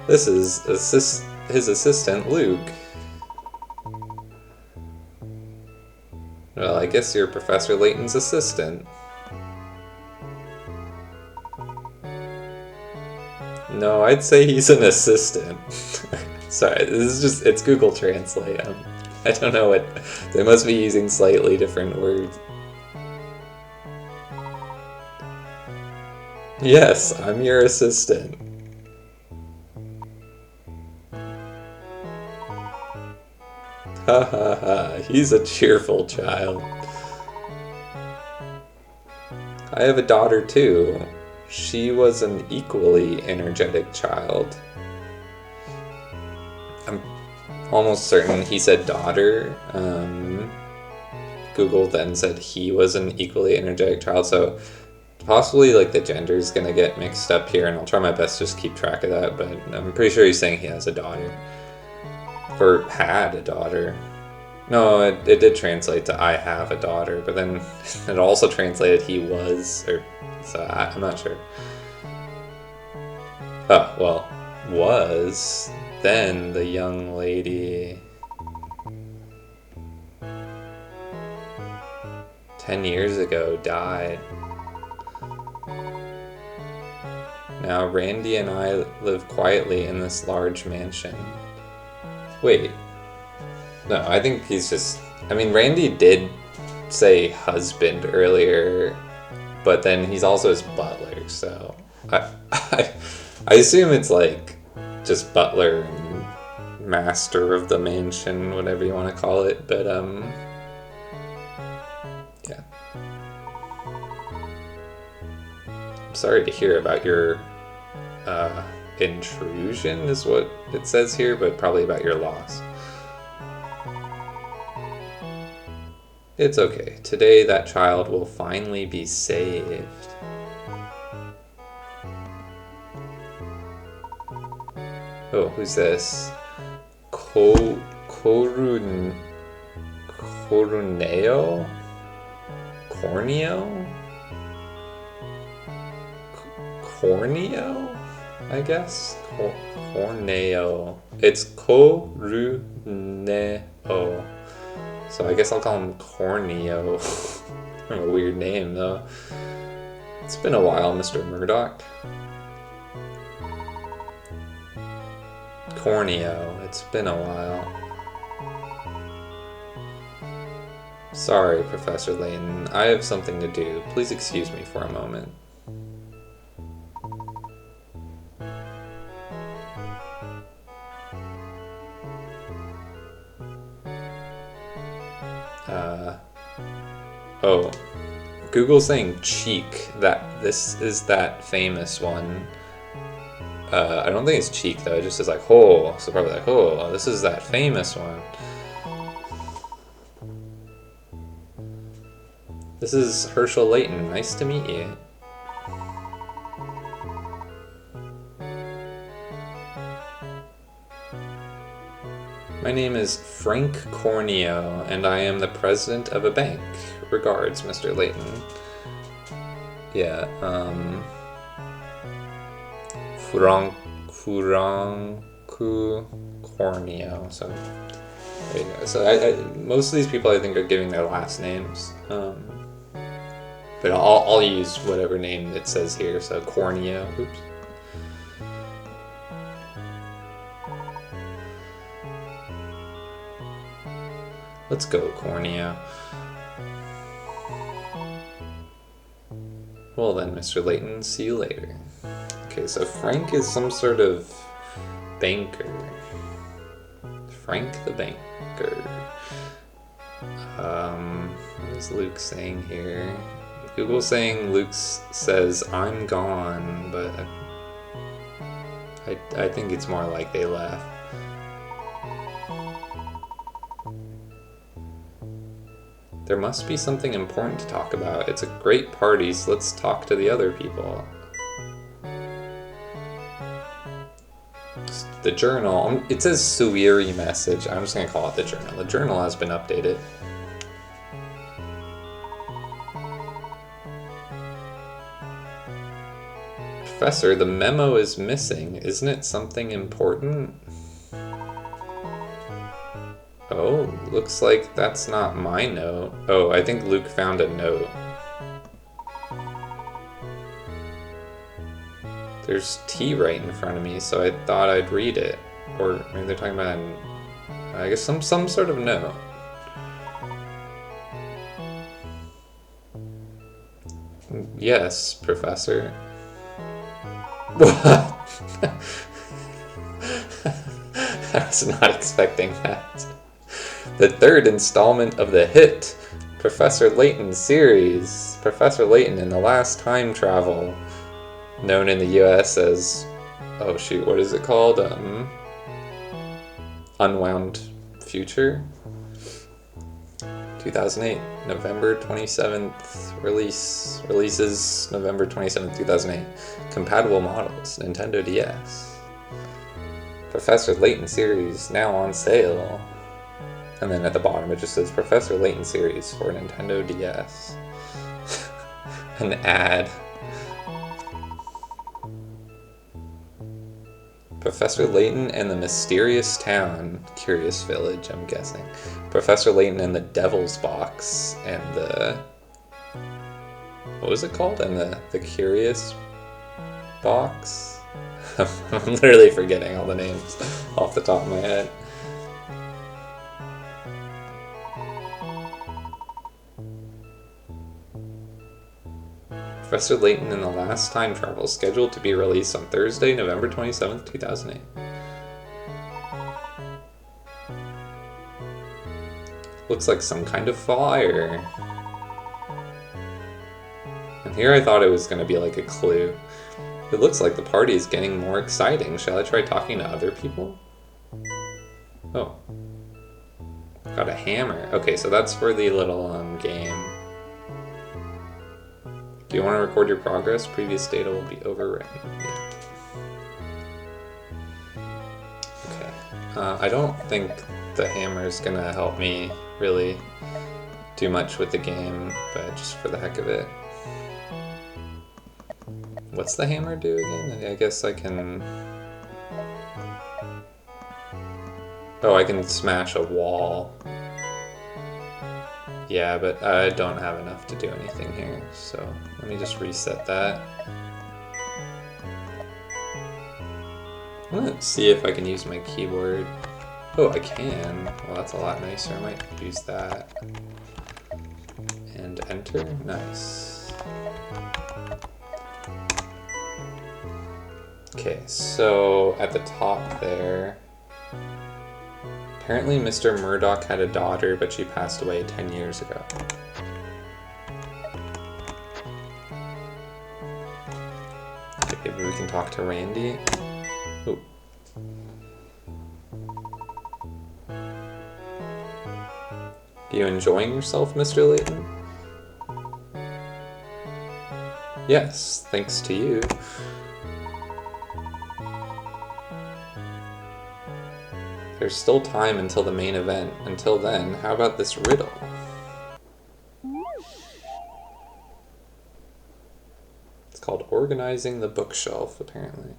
This is his assistant, Luke. Well, I guess you're Professor Layton's assistant. No, I'd say he's an assistant. Sorry, this is just, it's Google Translate. I don't know what, they must be using slightly different words. Yes, I'm your assistant. Ha ha ha, he's a cheerful child. I have a daughter too. She was an equally energetic child. I'm almost certain he said daughter. Google then said he was an equally energetic child, so possibly like the gender is gonna get mixed up here, and I'll try my best to just keep track of that, but I'm pretty sure he's saying he has a daughter. Or had a daughter. No, it did translate to I have a daughter, but then it also translated he was, or so I'm not sure. Oh, well, was, then the young lady 10 years ago died. Now Randy and I live quietly in this large mansion. Wait. No, I think he's just... I mean, Randy did say husband earlier, but then he's also his butler, so... I assume it's like just butler and master of the mansion, whatever you want to call it, but yeah. I'm sorry to hear about your intrusion is what it says here, but probably about your loss. It's okay. Today that child will finally be saved. Oh, who's this? Coruneo? Corneo? Corneo? I guess? Corneo. It's Coruneo. So I guess I'll call him Corneo. A weird name, though. It's been a while, Mr. Murdoch. Corneo. It's been a while. Sorry, Professor Layton. I have something to do. Please excuse me for a moment. Oh. Google's saying cheek. That this is that famous one. I don't think it's cheek though. It just says like "ho," so probably like "oh, this is that famous one." This is Herschel Layton. Nice to meet you. My name is Frank Corneo, and I am the president of a bank. Regards, Mr. Layton. Yeah, Franku Corneo. So there you go. So most of these people I think are giving their last names. But I'll use whatever name it says here. So Corneo. Oops. Let's go, Corneo. Well then, Mr. Layton, see you later. Okay, so Frank is some sort of banker. Frank the banker. What is Luke saying here? Google's saying Luke says, I'm gone, but I think it's more like they left. There must be something important to talk about. It's a great party, so let's talk to the other people. The journal, it says Suiri message. I'm just gonna call it the journal. The journal has been updated. Professor, the memo is missing. Isn't it something important? Oh, looks like that's not my note. Oh, I think Luke found a note. There's tea right in front of me, so I thought I'd read it. Or maybe they're talking about, I guess, some sort of note. Yes, Professor. What? I was not expecting that. The third installment of the hit Professor Layton series. Professor Layton in the Last Time Travel, known in the US as, oh shoot, what is it called? Unwound Future. 2008, November 27th releases November 27th, 2008. Compatible models, Nintendo DS. Professor Layton series now on sale. And then at the bottom it just says Professor Layton series for Nintendo DS. An ad. Professor Layton and the Mysterious Town. Curious Village, I'm guessing. Professor Layton and the Devil's Box. And the... what was it called? And the Curious Box? I'm literally forgetting all the names off the top of my head. Professor Layton in the Last Time Travel, scheduled to be released on Thursday, November 27th, 2008. Looks like some kind of flyer. And here I thought it was going to be like a clue. It looks like the party is getting more exciting. Shall I try talking to other people? Oh. Got a hammer. Okay, so that's for the little game. Do you want to record your progress? Previous data will be overwritten. Yeah. Okay. I don't think the hammer is gonna help me really do much with the game, but just for the heck of it. What's the hammer do again? I guess I can... Oh, I can smash a wall. Yeah, but I don't have enough to do anything here, so let me just reset that. I'm gonna see if I can use my keyboard. Oh, I can. Well, that's a lot nicer. I might use that. And enter. Nice. Okay, so at the top there, apparently Mr. Murdoch had a daughter, but she passed away 10 years ago. Okay, maybe we can talk to Randy. Ooh. Are you enjoying yourself, Mr. Layton? Yes, thanks to you. There's still time until the main event. Until then, how about this riddle? It's called Organizing the Bookshelf, apparently.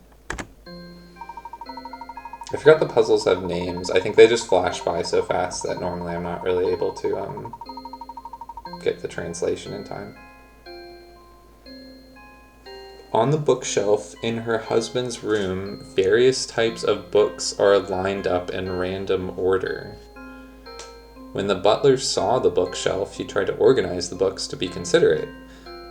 I forgot the puzzles have names. I think they just flash by so fast that normally I'm not really able to get the translation in time. On the bookshelf in her husband's room, various types of books are lined up in random order. When the butler saw the bookshelf, he tried to organize the books to be considerate,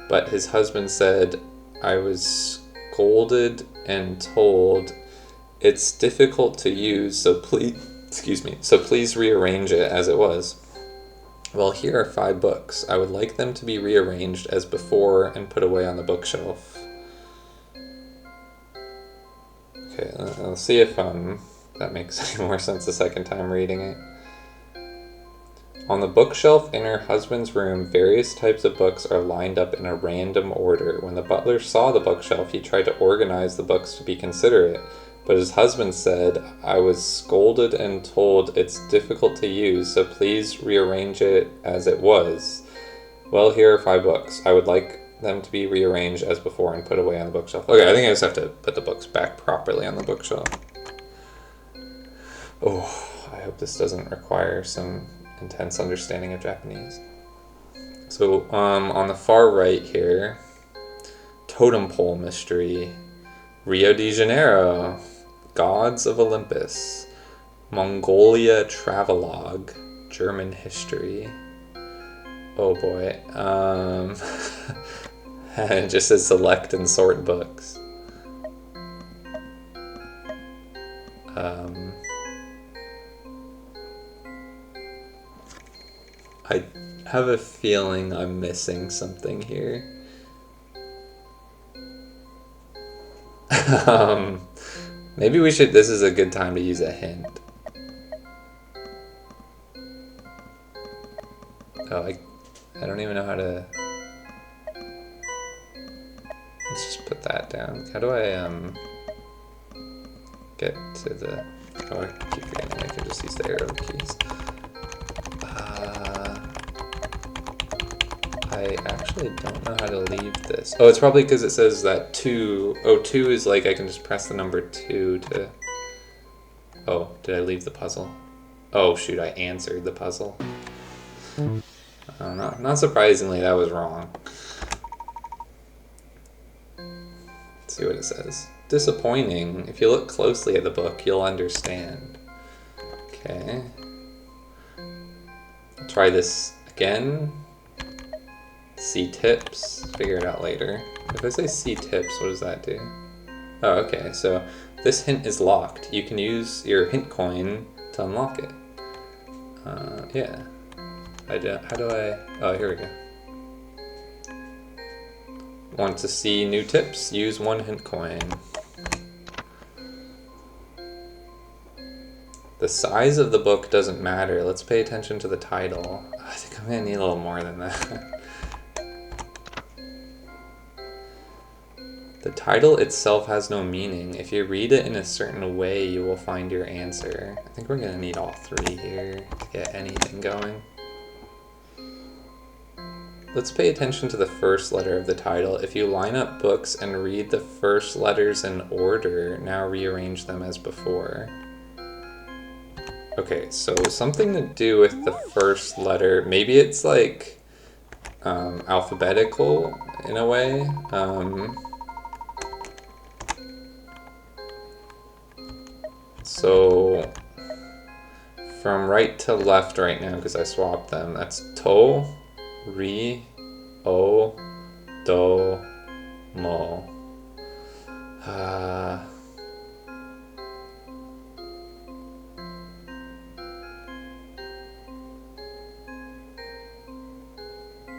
but his husband said, "I was scolded and told it's difficult to use, so please rearrange it as it was. Well, here are 5 books. I would like them to be rearranged as before and put away on the bookshelf." Okay, I'll see if that makes any more sense the second time reading it. On the bookshelf in her husband's room, various types of books are lined up in a random order. When the butler saw the bookshelf, he tried to organize the books to be considerate, but his husband said, "I was scolded and told it's difficult to use, so please rearrange it as it was. Well, here are 5 books. I would like them to be rearranged as before and put away on the bookshelf." Okay, I think I just have to put the books back properly on the bookshelf. Oh, I hope this doesn't require some intense understanding of Japanese. So, on the far right here, Totem Pole Mystery, Rio de Janeiro, Gods of Olympus, Mongolia Travelogue, German History. Oh boy. It just says select and sort books. I have a feeling I'm missing something here. Maybe we should, this is a good time to use a hint. Oh, I don't even know how to... Let's just put that down. How do I get to the... Oh, I keep forgetting I can just use the arrow keys. I actually don't know how to leave this. Oh, it's probably because it says that 2... Oh, 2 is like I can just press the number 2 to... Oh, did I leave the puzzle? Oh, shoot, I answered the puzzle. Oh, not surprisingly, that was wrong. Let's see what it says. Disappointing. If you look closely at the book, you'll understand. Okay. I'll try this again. See tips. Figure it out later. If I say see tips, what does that do? Oh, okay. So this hint is locked. You can use your hint coin to unlock it. Yeah. How do I... Oh, here we go. Want to see new tips? Use 1 hint coin. The size of the book doesn't matter. Let's pay attention to the title. I think I'm gonna need a little more than that. The title itself has no meaning. If you read it in a certain way, you will find your answer. I think we're gonna need all 3 here to get anything going. Let's pay attention to the first letter of the title. If you line up books and read the first letters in order, now rearrange them as before. Okay, so something to do with the first letter. Maybe it's like alphabetical in a way. So from right to left right now, because I swapped them, that's to, ri, o, do, mo.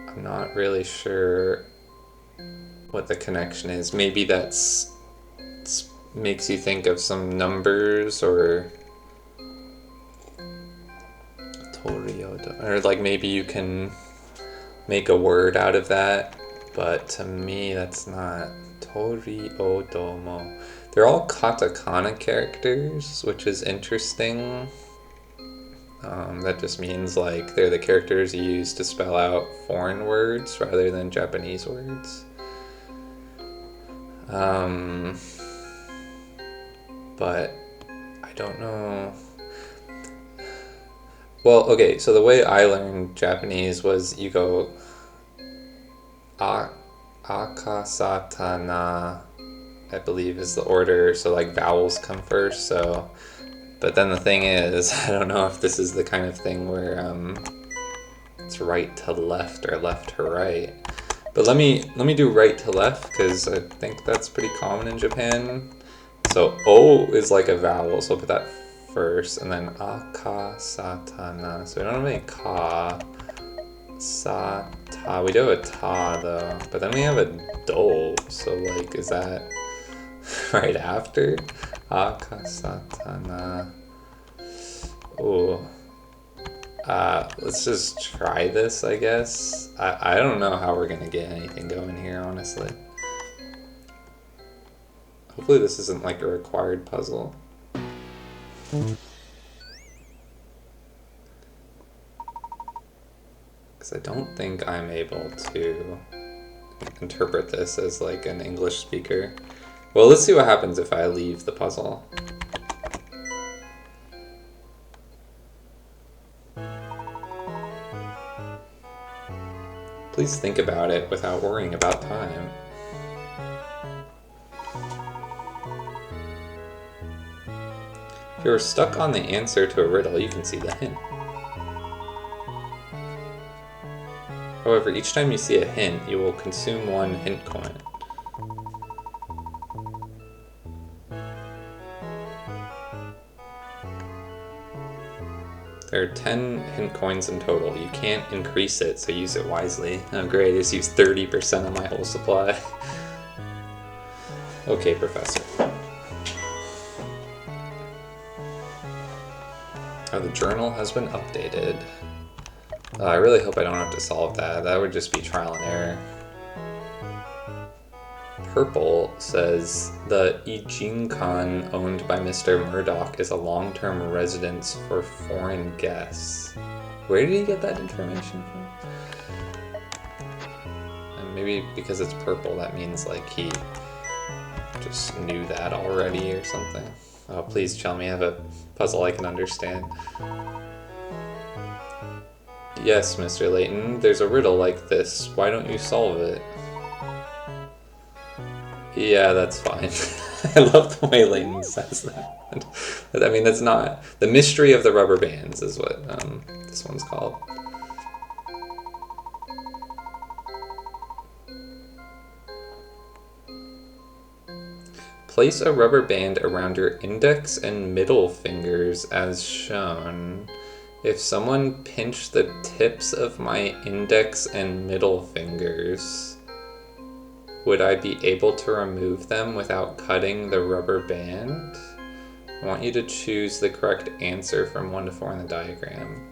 I'm not really sure what the connection is. Maybe that's makes you think of some numbers, or like maybe you can make a word out of that, but to me that's not Tori-o-domo. They're all katakana characters, which is interesting. That just means like they're the characters you use to spell out foreign words rather than Japanese words. But I don't know. Well, okay, so the way I learned Japanese was you go akasatana, I believe is the order, so like vowels come first, so but then the thing is, I don't know if this is the kind of thing where it's right to left or left to right. But let me do right to left, because I think that's pretty common in Japan. So O is like a vowel, so I'll put that first, and then akasatana. So we don't have any ka, sa, ta. We do have a ta though, but then we have a do. So like, is that right after? Akasatana. Oh. Let's just try this, I guess. I don't know how we're gonna get anything going here, honestly. Hopefully this isn't like a required puzzle. Because I don't think I'm able to interpret this as like an English speaker. Well, let's see what happens if I leave the puzzle. Please think about it without worrying about time. If you're stuck on the answer to a riddle, you can see the hint. However, each time you see a hint, you will consume 1 hint coin. There are 10 hint coins in total. You can't increase it, so use it wisely. Oh great, I just used 30% of my whole supply. Okay, Professor. Oh, the journal has been updated. I really hope I don't have to solve that. That would just be trial and error. Purple says the Ijinkan owned by Mr. Murdoch is a long-term residence for foreign guests. Where did he get that information from? And maybe because it's purple, that means like he just knew that already or something. Oh, please tell me I have a puzzle I can understand. Yes, Mr. Layton, there's a riddle like this. Why don't you solve it? Yeah, that's fine. I love the way Layton says that. But I mean, that's not... The Mystery of the Rubber Bands is what this one's called. Place a rubber band around your index and middle fingers as shown. If someone pinched the tips of my index and middle fingers... would I be able to remove them without cutting the rubber band? I want you to choose the correct answer from 1 to 4 in the diagram.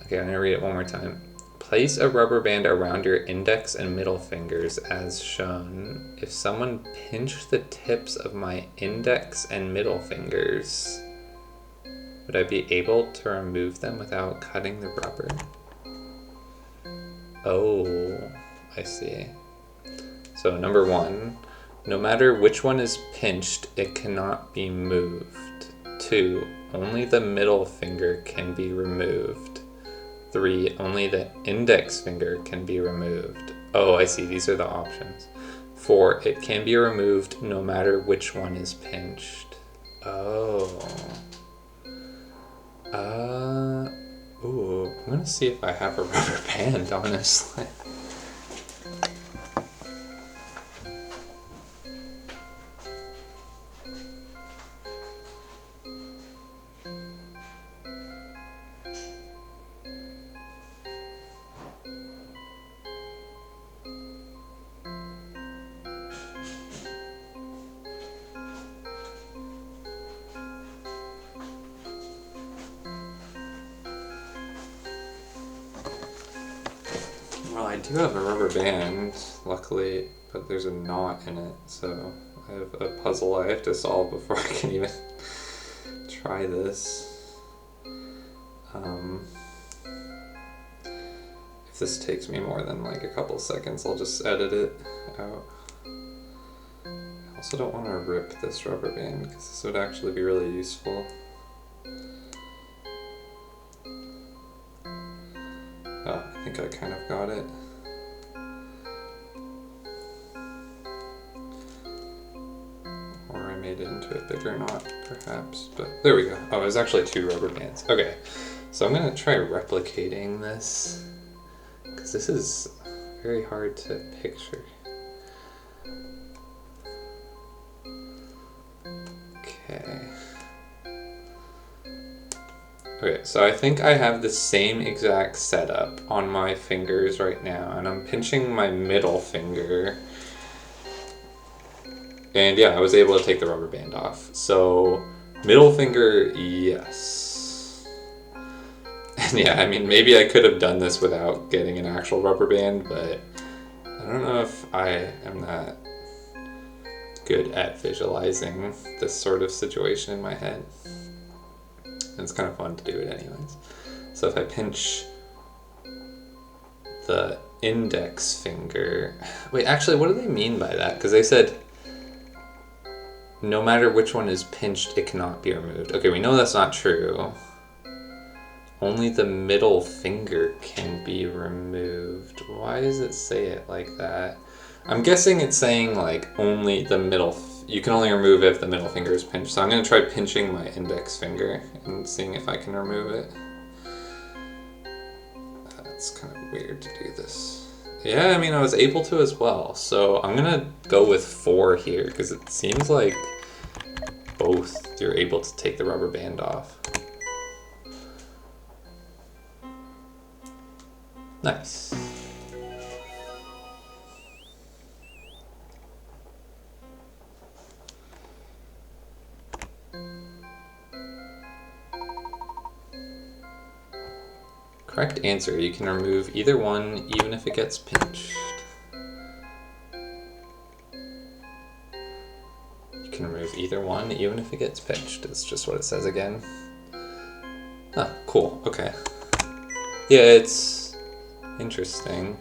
Okay, I'm gonna read it one more time. Place a rubber band around your index and middle fingers as shown. If someone pinched the tips of my index and middle fingers, would I be able to remove them without cutting the rubber? Oh, I see. So number 1, no matter which one is pinched, it cannot be moved. 2, only the middle finger can be removed. 3, only the index finger can be removed. Oh, I see, these are the options. 4, it can be removed no matter which one is pinched. Oh. Ooh, I'm gonna see if I have a rubber band, honestly. Well, I do have a rubber band, luckily, but there's a knot in it, so I have a puzzle I have to solve before I can even try this. If this takes me more than like a couple seconds, I'll just edit it out. I also don't want to rip this rubber band because this would actually be really useful. Oh, I think I kind of got it. Or I made it into a bigger knot, perhaps. But there we go. Oh, it was actually 2 rubber bands. Okay, so I'm going to try replicating this, because this is very hard to picture. Okay, so I think I have the same exact setup on my fingers right now, and I'm pinching my middle finger. And yeah, I was able to take the rubber band off. So, middle finger, yes. And yeah, I mean, maybe I could have done this without getting an actual rubber band, but I don't know if I am that good at visualizing this sort of situation in my head. It's kind of fun to do it anyways. So if I pinch the index finger... Wait, actually, what do they mean by that? Because they said no matter which one is pinched, it cannot be removed. Okay, we know that's not true. Only the middle finger can be removed. Why does it say it like that? I'm guessing it's saying like only the middle... You can only remove it if the middle finger is pinched. So I'm going to try pinching my index finger and seeing if I can remove it. That's kind of weird to do this. Yeah, I mean, I was able to as well. So I'm going to go with 4 here because it seems like both you're able to take the rubber band off. Nice. Correct answer, you can remove either one even if it gets pinched. You can remove either one even if it gets pinched. It's just what it says again. Ah, cool, okay. Yeah, it's interesting.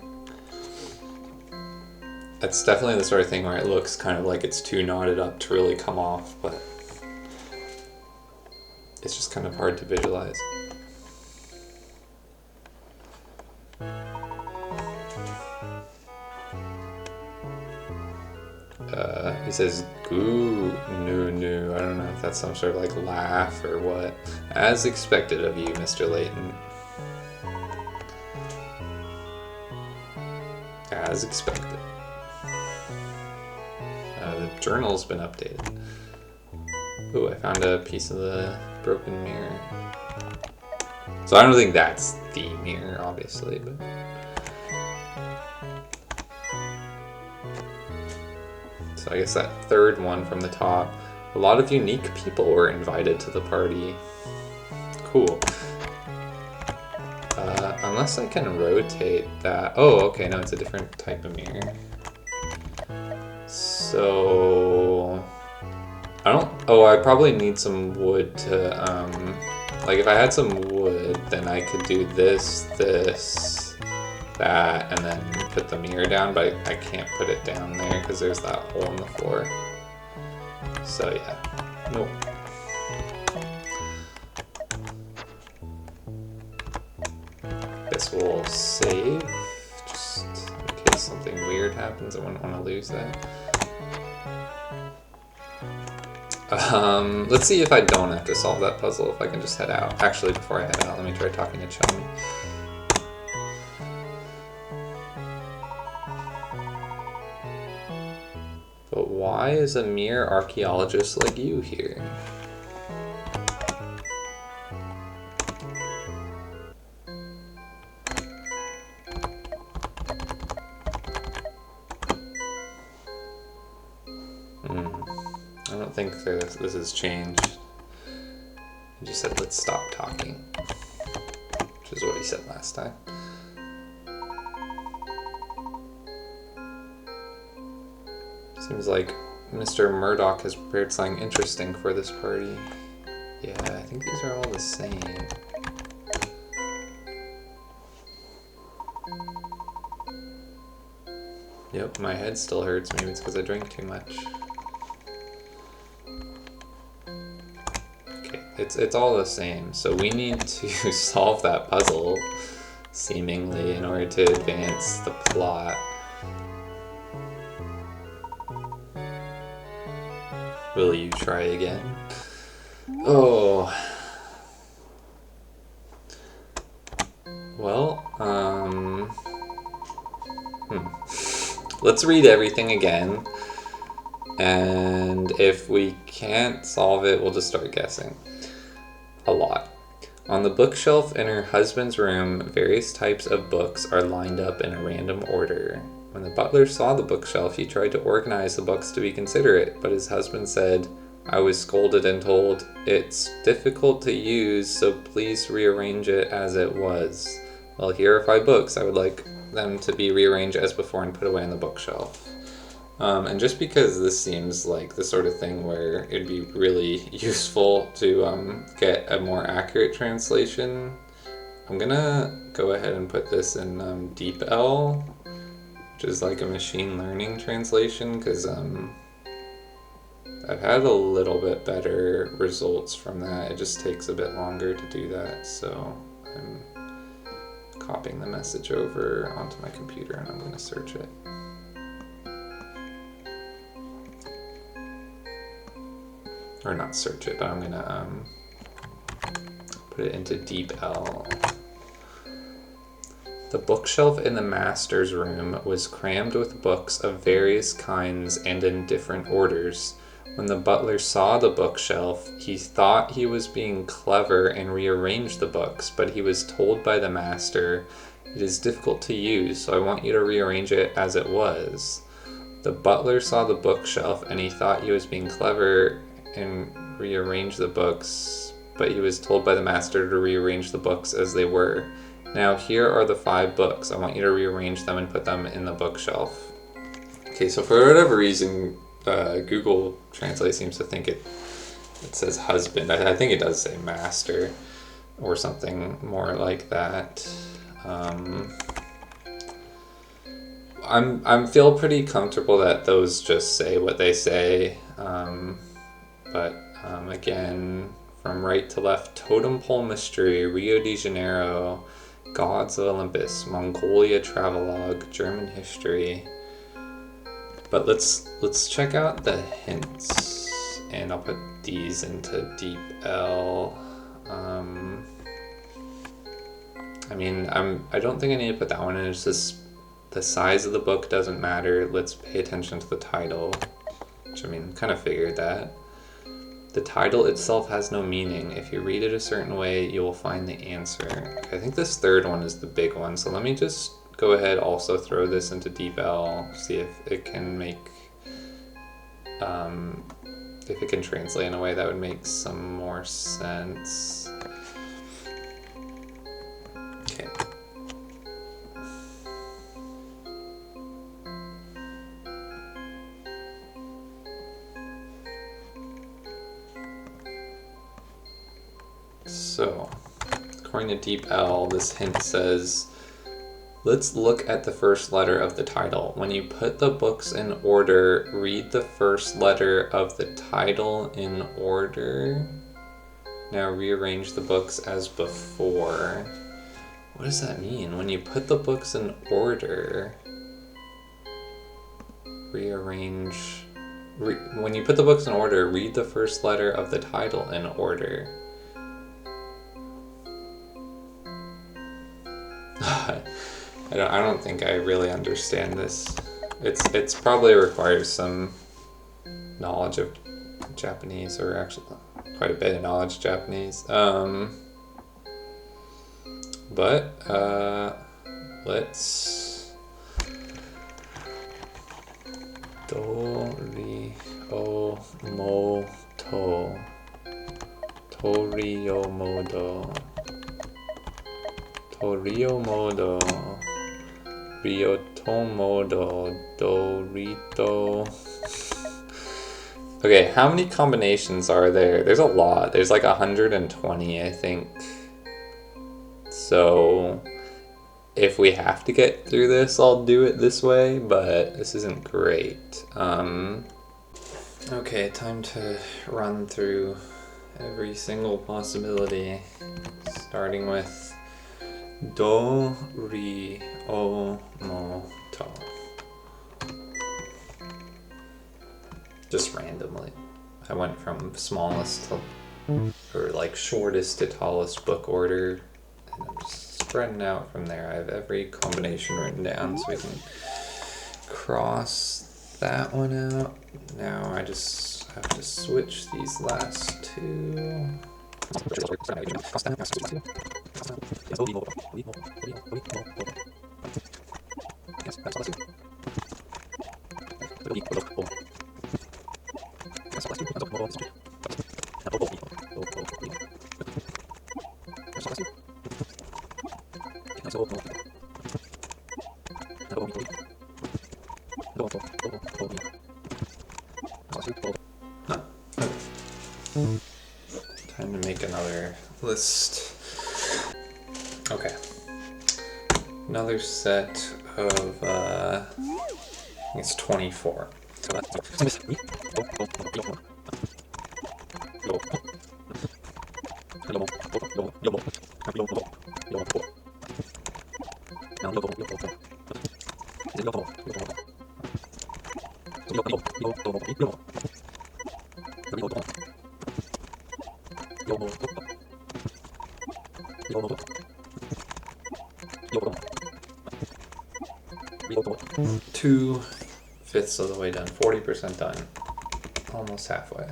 That's definitely the sort of thing where it looks kind of like it's too knotted up to really come off, but it's just kind of hard to visualize. He says, goo, no. I don't know if that's some sort of like laugh or what. As expected of you, Mr. Layton. As expected. The journal's been updated. Ooh, I found a piece of the broken mirror. So I don't think that's the mirror, obviously, but... So I guess that third one from the top. A lot of unique people were invited to the party. Cool. Unless I can rotate that. Oh, okay, no, it's a different type of mirror. So I probably need some wood to, like if I had some wood, then I could do this, that, and then put the mirror down, but I can't put it down there because there's that hole in the floor. So yeah, nope. Guess we'll save, just in case something weird happens. I wouldn't want to lose that. Let's see if I don't have to solve that puzzle, if I can just head out. Actually, before I head out, let me try talking to Chummy. But why is a mere archaeologist like you here? I don't think this has changed. He just said, let's stop talking, which is what he said last time. Seems like Mr. Murdoch has prepared something interesting for this party. Yeah, I think these are all the same. Yep, my head still hurts. Maybe it's because I drank too much. Okay, it's all the same. So we need to solve that puzzle, seemingly, in order to advance the plot. Will you try again? Oh. Well, let's read everything again. And if we can't solve it, we'll just start guessing. A lot. On the bookshelf in her husband's room, various types of books are lined up in a random order. When the butler saw the bookshelf, he tried to organize the books to be considerate, but his husband said, I was scolded and told, it's difficult to use, so please rearrange it as it was. Well, here are 5 books. I would like them to be rearranged as before and put away on the bookshelf. And just because this seems like the sort of thing where it'd be really useful to get a more accurate translation, I'm gonna go ahead and put this in DeepL, which is like a machine learning translation, because I've had a little bit better results from that. It just takes a bit longer to do that, so I'm copying the message over onto my computer and I'm going to search it. Or not search it, but I'm going to put it into DeepL. The bookshelf in the master's room was crammed with books of various kinds and in different orders. When the butler saw the bookshelf, he thought he was being clever and rearranged the books, but he was told by the master, it is difficult to use, so I want you to rearrange it as it was. The butler saw the bookshelf and he thought he was being clever and rearranged the books, but he was told by the master to rearrange the books as they were. Now here are the 5 books. I want you to rearrange them and put them in the bookshelf. Okay, so for whatever reason, Google Translate seems to think it says husband. I think it does say master or something more like that. I'm feel pretty comfortable that those just say what they say. But again, from right to left, totem pole mystery, Rio de Janeiro, gods of Olympus, Mongolia travelogue, German history. But let's check out the hints, and I'll put these into DeepL. I mean, I don't think I need to put that one in. It's just the size of the book doesn't matter. Let's pay attention to the title, which I mean, kind of figured that. The title itself has no meaning. If you read it a certain way, you will find the answer. I think this third one is the big one, so let me just go ahead, also throw this into DeepL, see if it can make if it can translate in a way that would make some more sense. Okay. So, according to Deep L, this hint says, let's look at the first letter of the title. When you put the books in order, read the first letter of the title in order. Now rearrange the books as before. What does that mean? When you put the books in order, rearrange... when you put the books in order, read the first letter of the title in order. I don't think I really understand this. It's probably requires some knowledge of Japanese, or actually quite a bit of knowledge of Japanese. Let's Toriomoto. Toriomodo, Ryotomodo, Dorito. Okay, how many combinations are there? There's a lot. There's like 120, I think. So, if we have to get through this, I'll do it this way, but this isn't great. Okay, time to run through every single possibility, starting with Doriomoto. Just randomly. I went from smallest to, or like shortest to tallest book order, and I'm just spreading out from there. I have every combination written down so we can cross that one out. Now I just have to switch these last two. Time to make another list. Okay. Another set of, I think it's 24. Two-fifths of the way done, 40% done, almost halfway.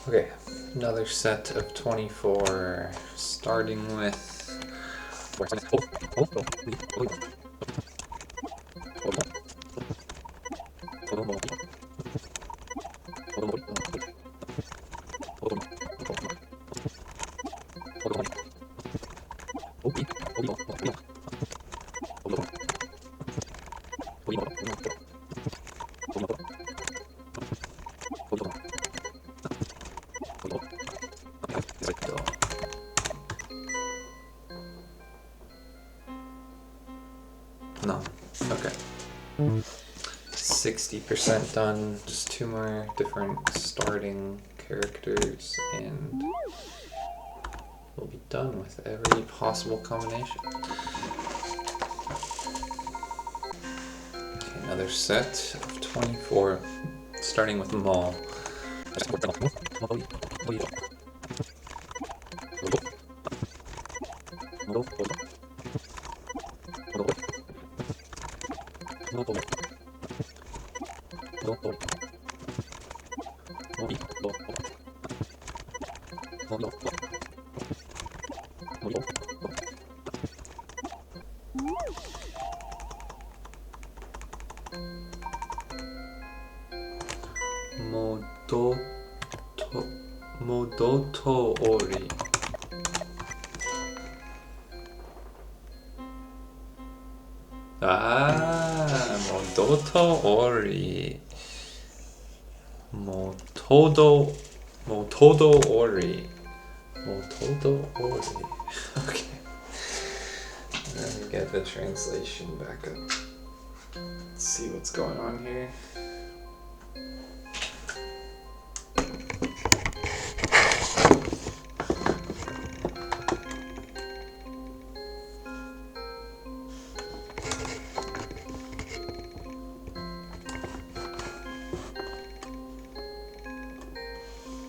Okay, another set of 24, starting with no, okay. 60% done, just two more different starting characters, and we'll be done with every possible combination. Okay, another set of 24, starting with Maul. Modoto ori. Modoto ori. Motodo ori. Motodo ori. Okay. Let me get the translation back up. Let's see what's going on here.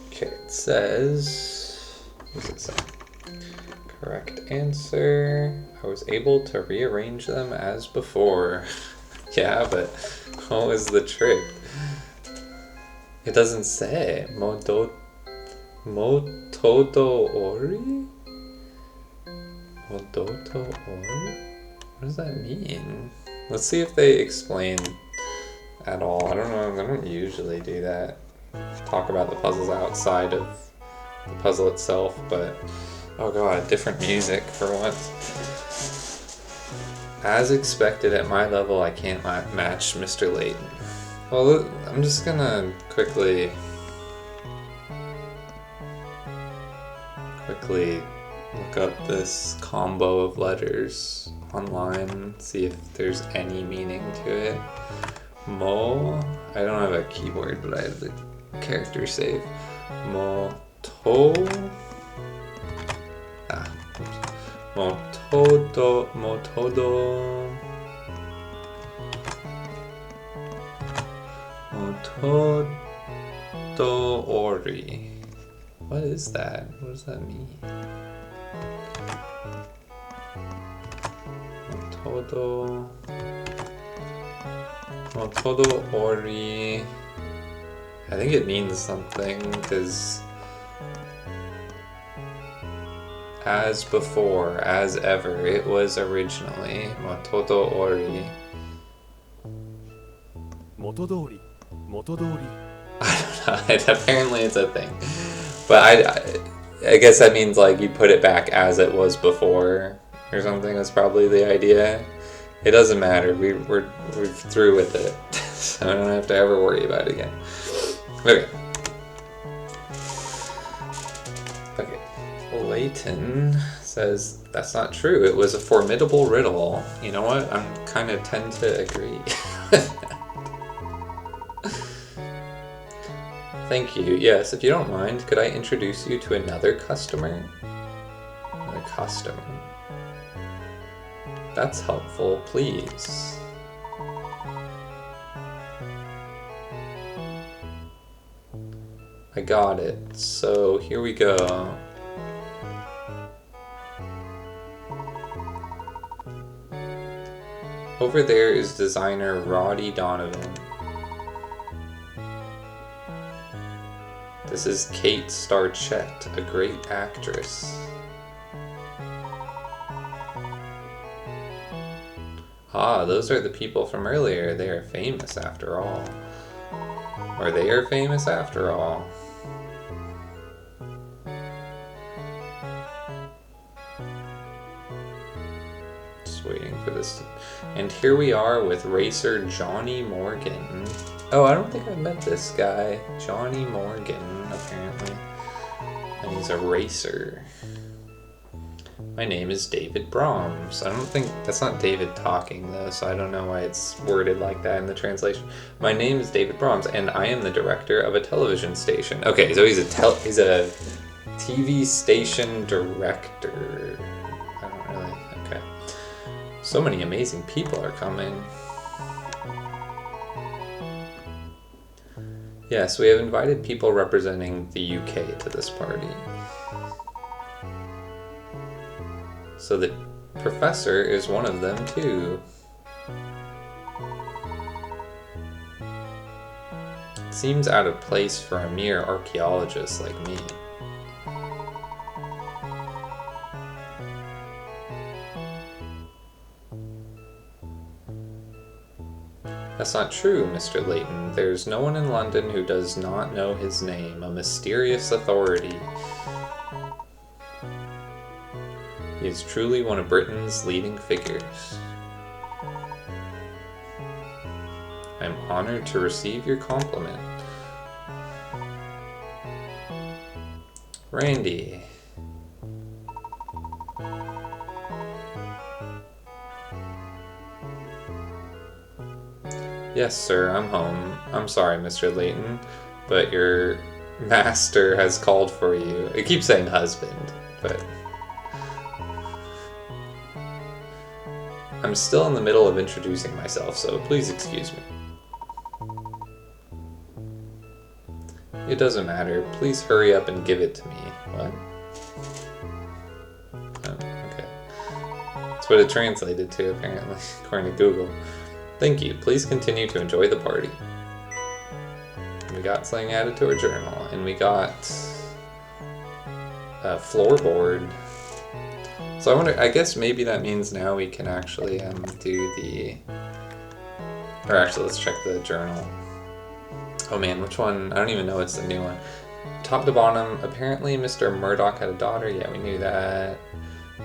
Okay, it says, what does it say? Correct answer. I was able to rearrange them as before. Yeah, but what was the trick? It doesn't say. Motodo ori? Modoto ori? What does that mean? Let's see if they explain at all. I don't know. They don't usually do that. Talk about the puzzles outside of the puzzle itself, but oh god, different music for once. As expected at my level, I can't match Mr. Layton. Well, I'm just gonna quickly look up this combo of letters online, see if there's any meaning to it. I don't have a keyboard, but I have the character save. Motodo ori. What is that? What does that mean? Motodo ori. I think it means something, because as before, as ever, it was originally. Motodo ori. Motodori. Motodori. I don't know. Apparently it's a thing. But I guess that means like you put it back as it was before or something. That's probably the idea. It doesn't matter. We're through with it. So I don't have to ever worry about it again. Okay. Layton says that's not true. It was a formidable riddle. You know what? I'm kind of tend to agree. Thank you. Yes, if you don't mind, could I introduce you to another customer? Another customer. That's helpful, please. I got it. So here we go. Over there is designer Roddy Donovan. This is Kate Starchett, a great actress. Ah, those are the people from earlier. They are famous after all. Or they are famous after all. Just waiting for this. And here we are with racer Johnny Morgan. Oh, I don't think I've met this guy. Johnny Morgan, apparently. And he's a racer. My name is David Brahms. I don't think... That's not David talking, though, so I don't know why it's worded like that in the translation. My name is David Brahms, and I am the director of a television station. Okay, so he's a TV station director. I don't really... Okay. So many amazing people are coming. Yes, we have invited people representing the UK to this party. So the professor is one of them too. It seems out of place for a mere archaeologist like me. A That's not true, Mr. Layton. There's no one in London who does not know his name, a mysterious authority. He is truly one of Britain's leading figures. I'm honored to receive your compliment. Randy. Yes, sir, I'm home. I'm sorry, Mr. Layton, but your master has called for you. It keeps saying husband, but... I'm still in the middle of introducing myself, so please excuse me. It doesn't matter. Please hurry up and give it to me. What? Oh, okay. That's what it translated to, apparently, according to Google. Thank you. Please continue to enjoy the party. We got something added to our journal, and we got a floorboard. So I wonder, I guess maybe that means now we can actually do the... Or actually, let's check the journal. Oh man, which one? I don't even know it's the new one. Top to bottom, apparently Mr. Murdoch had a daughter. Yeah, we knew that.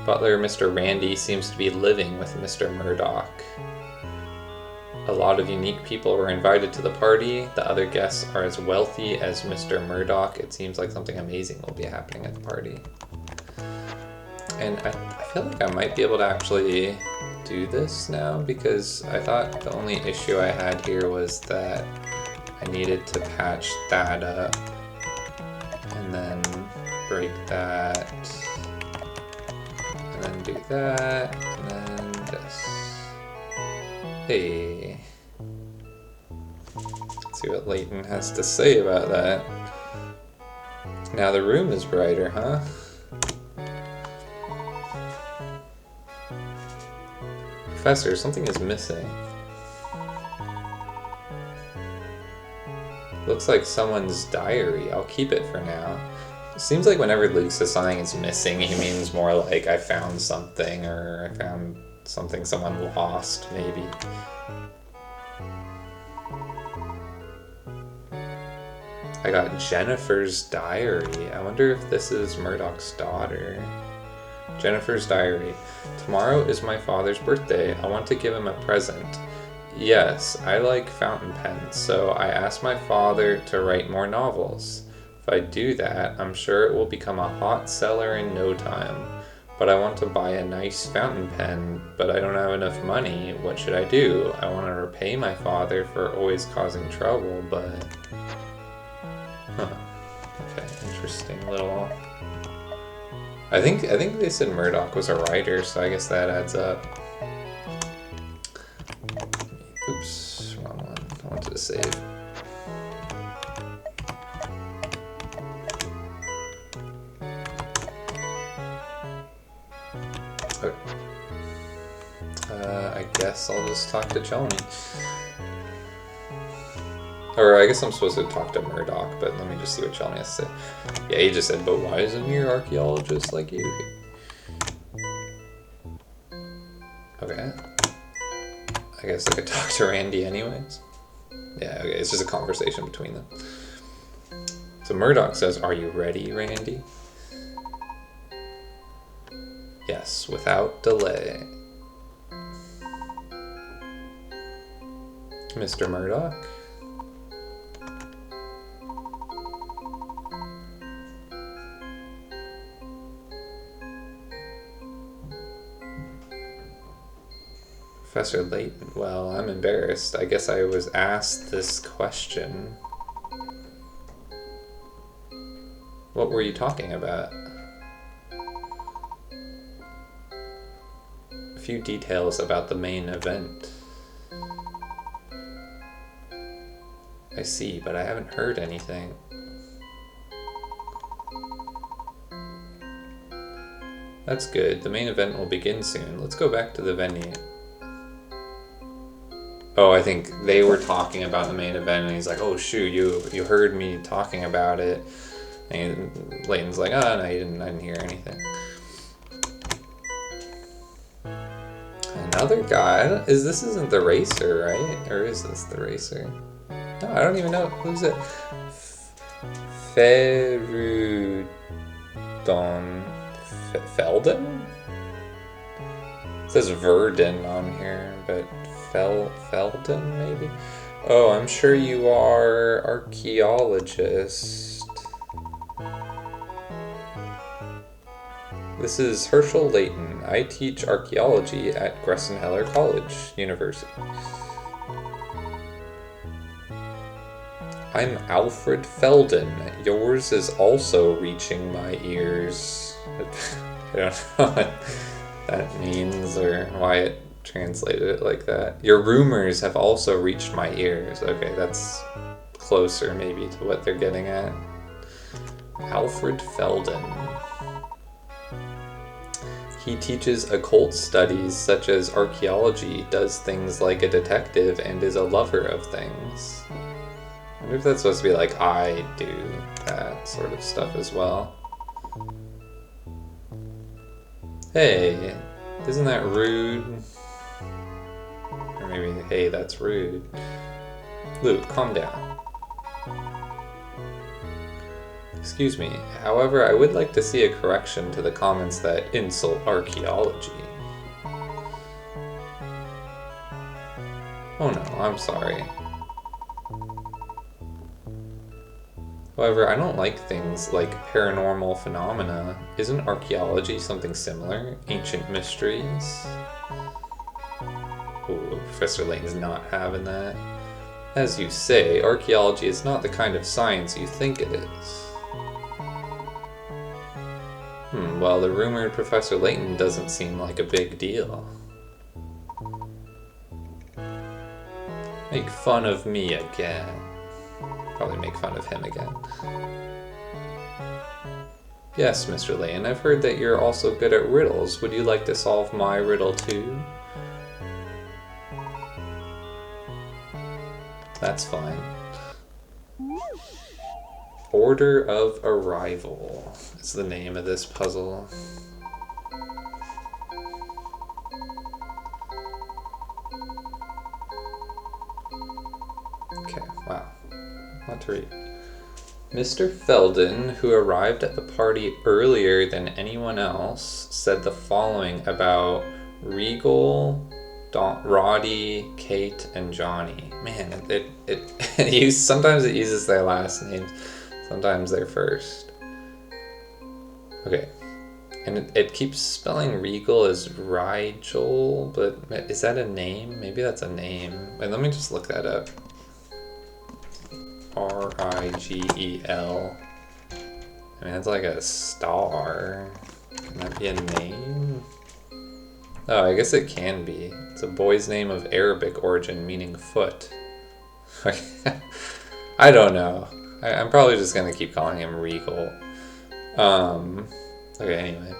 Butler, Mr. Randy, seems to be living with Mr. Murdoch. A lot of unique people were invited to the party. The other guests are as wealthy as Mr. Murdoch. It seems like something amazing will be happening at the party. And I feel like I might be able to actually do this now, because I thought the only issue I had here was that I needed to patch that up and then break that and then do that and then this. Hey. Let's see what Layton has to say about that. Now the room is brighter, huh? Professor, something is missing. Looks like someone's diary. I'll keep it for now. It seems like whenever Luke says something is missing, he means more like I found something, or I found something someone lost, maybe. I got Jennifer's diary. I wonder if this is Murdoch's daughter. Jennifer's diary. Tomorrow is my father's birthday. I want to give him a present. Yes, I like fountain pens, so I asked my father to write more novels. If I do that, I'm sure it will become a hot seller in no time. But I want to buy a nice fountain pen, but I don't have enough money. What should I do? I want to repay my father for always causing trouble, but... Huh. Okay, interesting little... I think they said Murdoch was a writer, so I guess that adds up. Oops, wrong one. I wanted to save. Okay. I guess I'll just talk to Chelmy. Or I guess I'm supposed to talk to Murdoch, but let me just see what Chelmy has to say. Yeah, he just said, but why isn't your archaeologist like you? Okay. I guess I could talk to Randy anyways. Yeah, okay, it's just a conversation between them. So Murdoch says, are you ready, Randy? Yes, without delay. Mr. Murdoch? Professor Layton, well, I'm embarrassed. I guess I was asked this question. What were you talking about? A few details about the main event. I see, but I haven't heard anything. That's good. The main event will begin soon. Let's go back to the venue. Oh, I think they were talking about the main event, and he's like, oh shoot, you heard me talking about it. And Layton's like, oh no, I didn't hear anything. And another guy. This isn't the racer, right? Or is this the racer? No, I don't even know. Who's it? Ferudon Felden? It says Verdun on here, but Felden maybe? Oh, I'm sure you are archaeologist. This is Herschel Layton. I teach archaeology at Gressenheller College, University. I'm Alfred Felden. Yours is also reaching my ears. I don't know what that means or why it translated it like that. Your rumors have also reached my ears. Okay, that's closer maybe to what they're getting at. Alfred Felden. He teaches occult studies such as archaeology, does things like a detective, and is a lover of things. I wonder if that's supposed to be like, I do that sort of stuff as well. Hey, isn't that rude? Or maybe, hey, that's rude. Luke, calm down. Excuse me, however, I would like to see a correction to the comments that insult archaeology. Oh no, I'm sorry. However, I don't like things like paranormal phenomena. Isn't archaeology something similar? Ancient mysteries? Ooh, Professor Layton's not having that. As you say, archaeology is not the kind of science you think it is. Well, the rumored Professor Layton doesn't seem like a big deal. Make fun of me again. Probably make fun of him again. Yes, Mr. Layton, I've heard that you're also good at riddles. Would you like to solve my riddle too? That's fine. Order of Arrival is the name of this puzzle. Okay, wow. Lot to read. Mr. Felden, who arrived at the party earlier than anyone else, said the following about Regal, Roddy, Kate, and Johnny. Man, sometimes it uses their last names, sometimes their first. Okay, and it keeps spelling Regal as Rigel, but is that a name? Maybe that's a name. Wait, let me just look that up. Rigel. I mean, that's like a star. Can that be a name? Oh, I guess it can be. It's a boy's name of Arabic origin meaning foot. I don't know. I'm probably just gonna keep calling him Regal. Okay, anyway.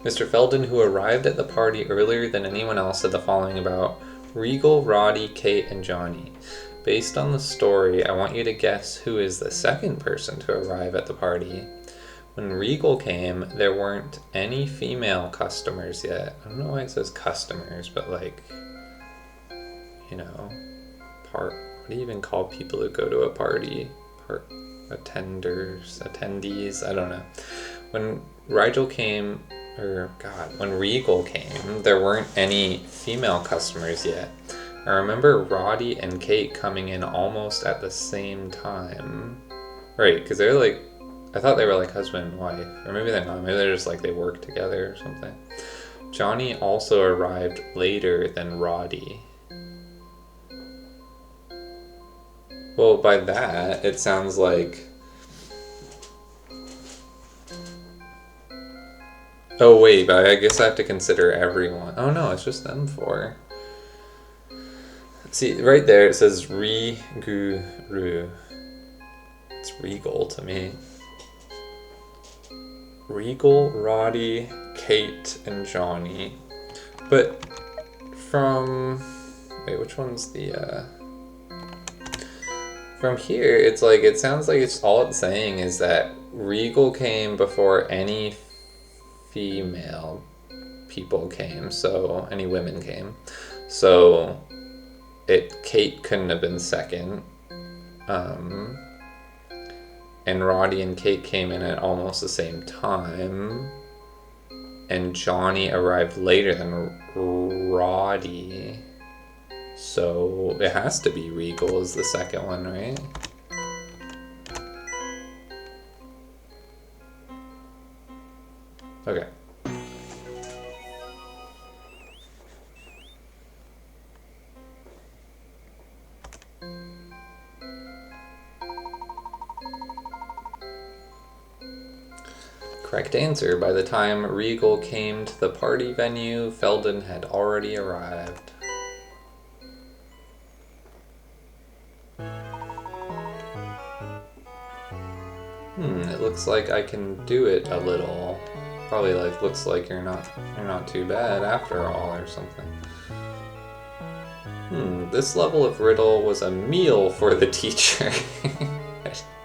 Mr. Felden, who arrived at the party earlier than anyone else, said the following about Regal, Roddy, Kate, and Johnny. Based on the story, I want you to guess who is the second person to arrive at the party. When Regal came, there weren't any female customers yet. I don't know why it says customers, but like, you know, what do you even call people who go to a party? Attendees, I don't know. When Regal came, there weren't any female customers yet. I remember Roddy and Kate coming in almost at the same time. Right, because they're like, I thought they were like husband and wife. Or maybe they're not. Maybe they're just like they work together or something. Johnny also arrived later than Roddy. Well, by that, it sounds like... Oh, wait, but I guess I have to consider everyone. Oh, no, it's just them four. See, right there it says Re-gu-ru. It's Regal to me. Regal, Roddy, Kate, and Johnny. But from... Wait, which one's the... From here, it's like, it sounds like it's all it's saying is that Regal came before any female people came, so any women came. So Kate couldn't have been second. And Roddy and Kate came in at almost the same time. And Johnny arrived later than Roddy. So it has to be Regal is the second one, right? Okay. Correct answer. By the time Regal came to the party venue, Felden had already arrived. It looks like I can do it a little. Probably looks like you're not too bad after all or something. This level of riddle was a meal for the teacher.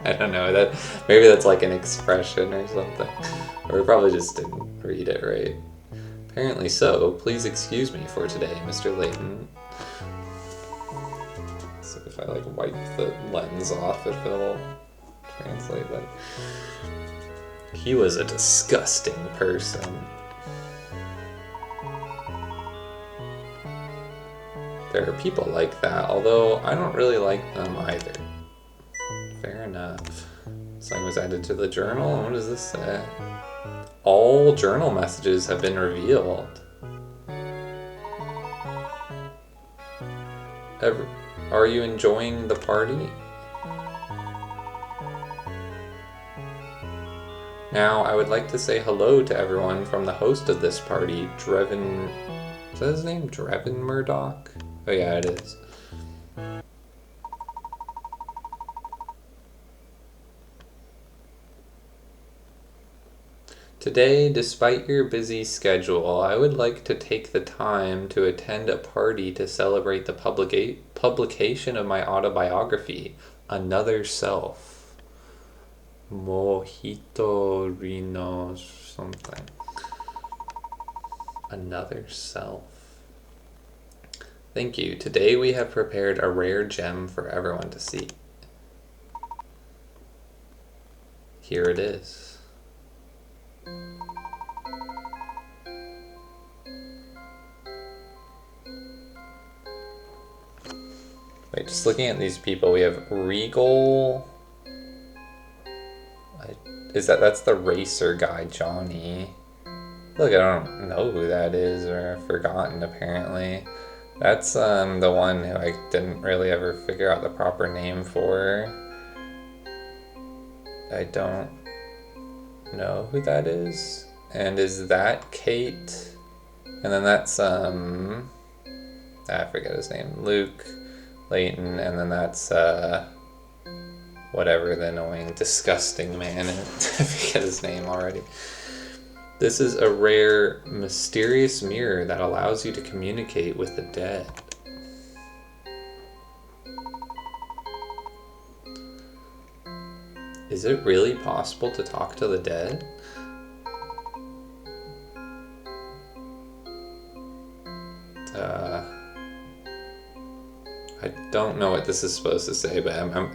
I don't know, maybe that's like an expression or something. Or we probably just didn't read it right. Apparently so. Please excuse me for today, Mr. Layton. So if I wipe the lens off, if it'll translate that. He was a disgusting person. There are people like that, although I don't really like them either. Fair enough. Something was added to the journal. What does this say? All journal messages have been revealed. Are you enjoying the party? Now, I would like to say hello to everyone from the host of this party, Drevin... Is that his name? Drevin Murdoch? Oh yeah, it is. Today, despite your busy schedule, I would like to take the time to attend a party to celebrate the publication of my autobiography, Another Self. Mojito Reno something. Another Self. Thank you. Today we have prepared a rare gem for everyone to see. Here it is. Wait, just looking at these people, we have Regal. That's the racer guy, Johnny. Look, I don't know who that is, or I've forgotten apparently. That's the one who I didn't really ever figure out the proper name for. I don't know who that is. And is that Kate? And then that's I forget his name. Luke, Layton, and then that's whatever the annoying, disgusting man is. I forget his name already. This is a rare, mysterious mirror that allows you to communicate with the dead. Is it really possible to talk to the dead? I don't know what this is supposed to say, but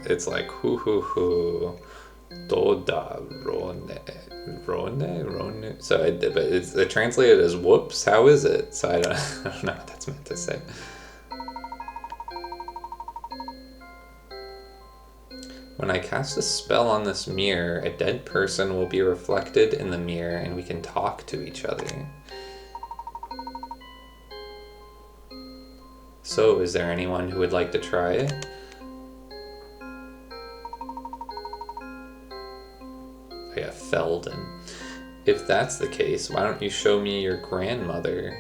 it's like hoo hoo hoo, doda rone. So but it's translated as whoops. How is it? So I don't know what that's meant to say. When I cast a spell on this mirror, a dead person will be reflected in the mirror, and we can talk to each other. So, is there anyone who would like to try it? Oh yeah, Felden. If that's the case, why don't you show me your grandmother?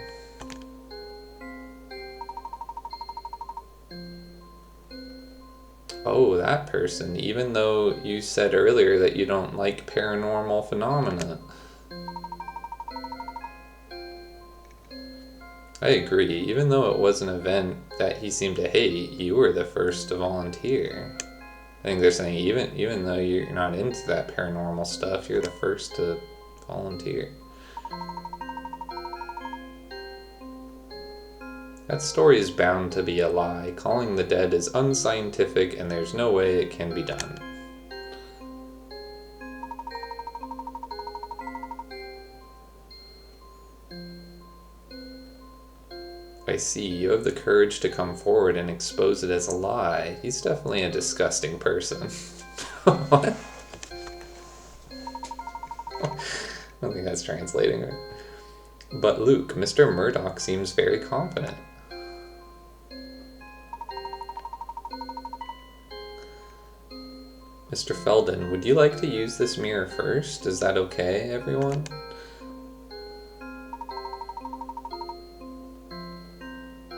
Oh, that person, even though you said earlier that you don't like paranormal phenomena. I agree, even though it was an event that he seemed to hate, you were the first to volunteer. I think they're saying even though you're not into that paranormal stuff, you're the first to volunteer. That story is bound to be a lie. Calling the dead is unscientific and there's no way it can be done. I see, you have the courage to come forward and expose it as a lie. He's definitely a disgusting person. What? I don't think that's translating right. But Luke, Mr. Murdoch seems very confident. Mr. Felden, would you like to use this mirror first? Is that okay, everyone?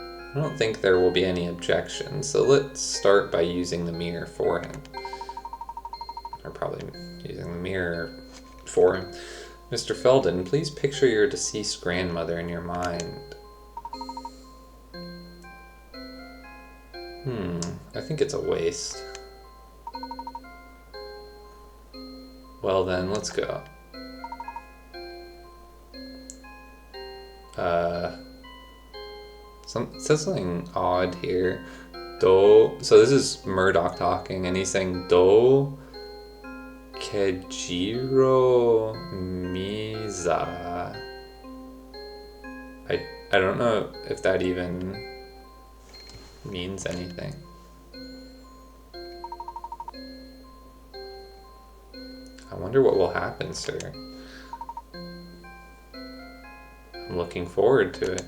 I don't think there will be any objections, so let's start by using the mirror for him. Or probably using the mirror for him. Mr. Felden, please picture your deceased grandmother in your mind. I think it's a waste. Well then, let's go. It says something odd here. So this is Murdoch talking, and he's saying Do Kejiro Miza. I don't know if that even means anything. I wonder what will happen, sir. I'm looking forward to it.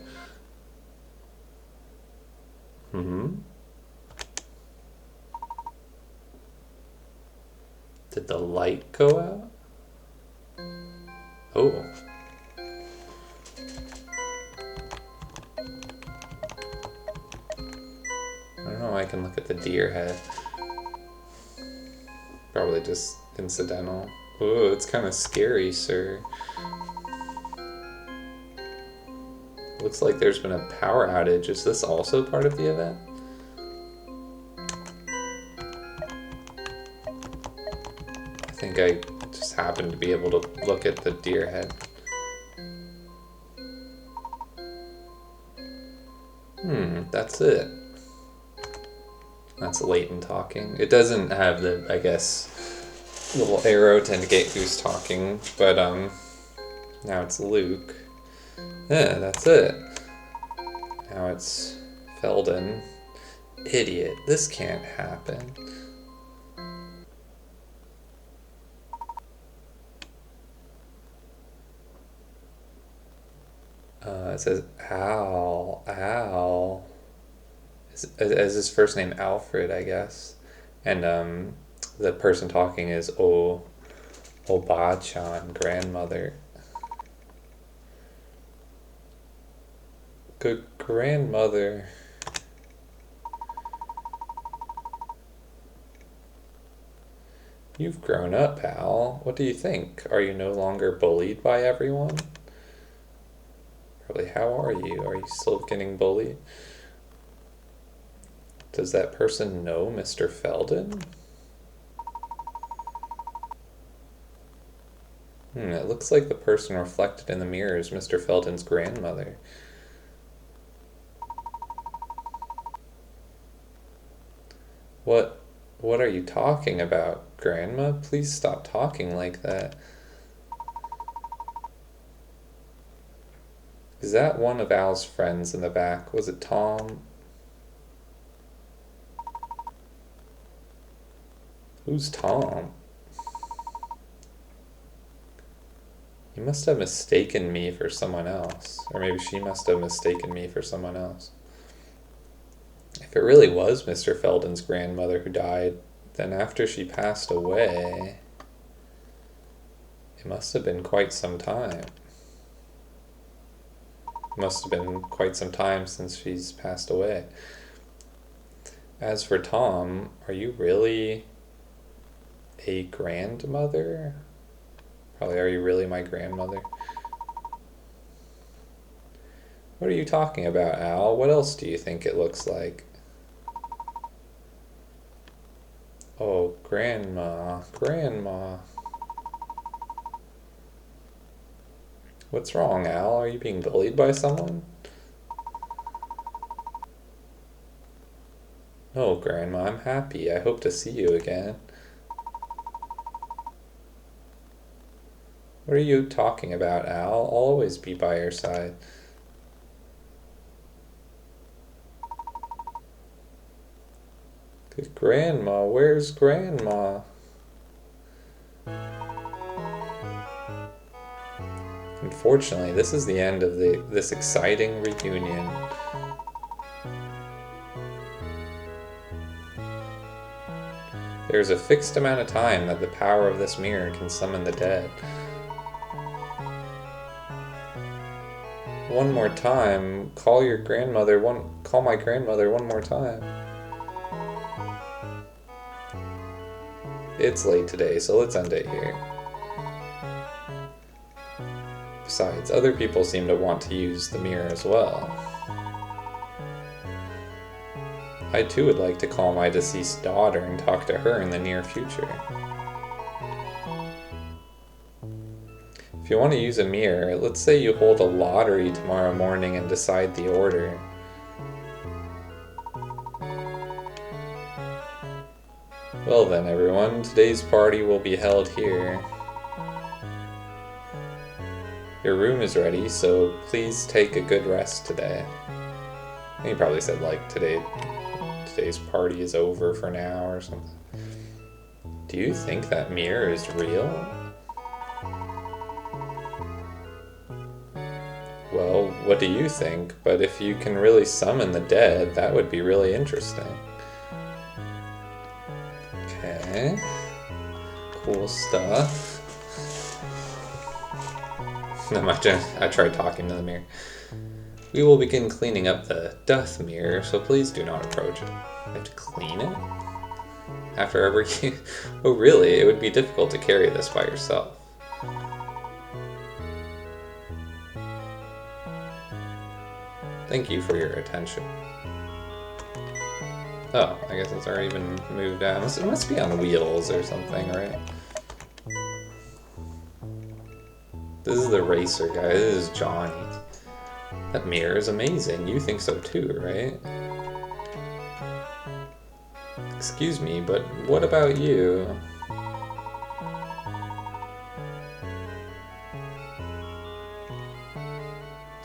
Did the light go out? Oh. I don't know, I can look at the deer head. Probably just incidental. Oh, it's kind of scary, sir. Looks like there's been a power outage. Is this also part of the event? I think I just happened to be able to look at the deer head. That's it. That's Layton talking. It doesn't have the, I guess, little arrow to indicate who's talking, but now it's Luke. Yeah, that's it. Now it's Felden. Idiot, this can't happen. It says Al. Is his first name Alfred, I guess. And the person talking is Oba-chan, grandmother. Good grandmother. You've grown up, Al. What do you think? Are you no longer bullied by everyone? Probably, how are you? Are you still getting bullied? Does that person know Mr. Felden? It looks like the person reflected in the mirror is Mr. Felden's grandmother. What are you talking about, Grandma? Please stop talking like that. Is that one of Al's friends in the back? Was it Tom? Who's Tom? You must have mistaken me for someone else. Or maybe she must have mistaken me for someone else. If it really was Mr. Felden's grandmother who died, then after she passed away, it must have been quite some time. It must have been quite some time since she's passed away. As for Tom, are you really a grandmother? Probably, are you really my grandmother? What are you talking about, Al? What else do you think it looks like? Oh, Grandma. What's wrong, Al? Are you being bullied by someone? Oh, Grandma, I'm happy. I hope to see you again. What are you talking about, Al? I'll always be by your side. Grandma, where's Grandma? Unfortunately, this is the end of this exciting reunion. There's a fixed amount of time that the power of this mirror can summon the dead. One more time, call my grandmother one more time. It's late today, so let's end it here. Besides, other people seem to want to use the mirror as well. I too would like to call my deceased daughter and talk to her in the near future. If you want to use a mirror, let's say you hold a lottery tomorrow morning and decide the order. Well then, everyone, today's party will be held here. Your room is ready, so please take a good rest today. He probably said like today's party is over for now or something. Do you think that mirror is real? Well, what do you think? But if you can really summon the dead, that would be really interesting. Okay. Cool stuff. I tried talking to the mirror. We will begin cleaning up the death mirror, so please do not approach it. You have to clean it? After every... Oh really? It would be difficult to carry this by yourself. Thank you for your attention. Oh, I guess it's already been moved out. It must be on wheels or something, right? This is the racer guy. This is Johnny. That mirror is amazing. You think so too, right? Excuse me, but what about you?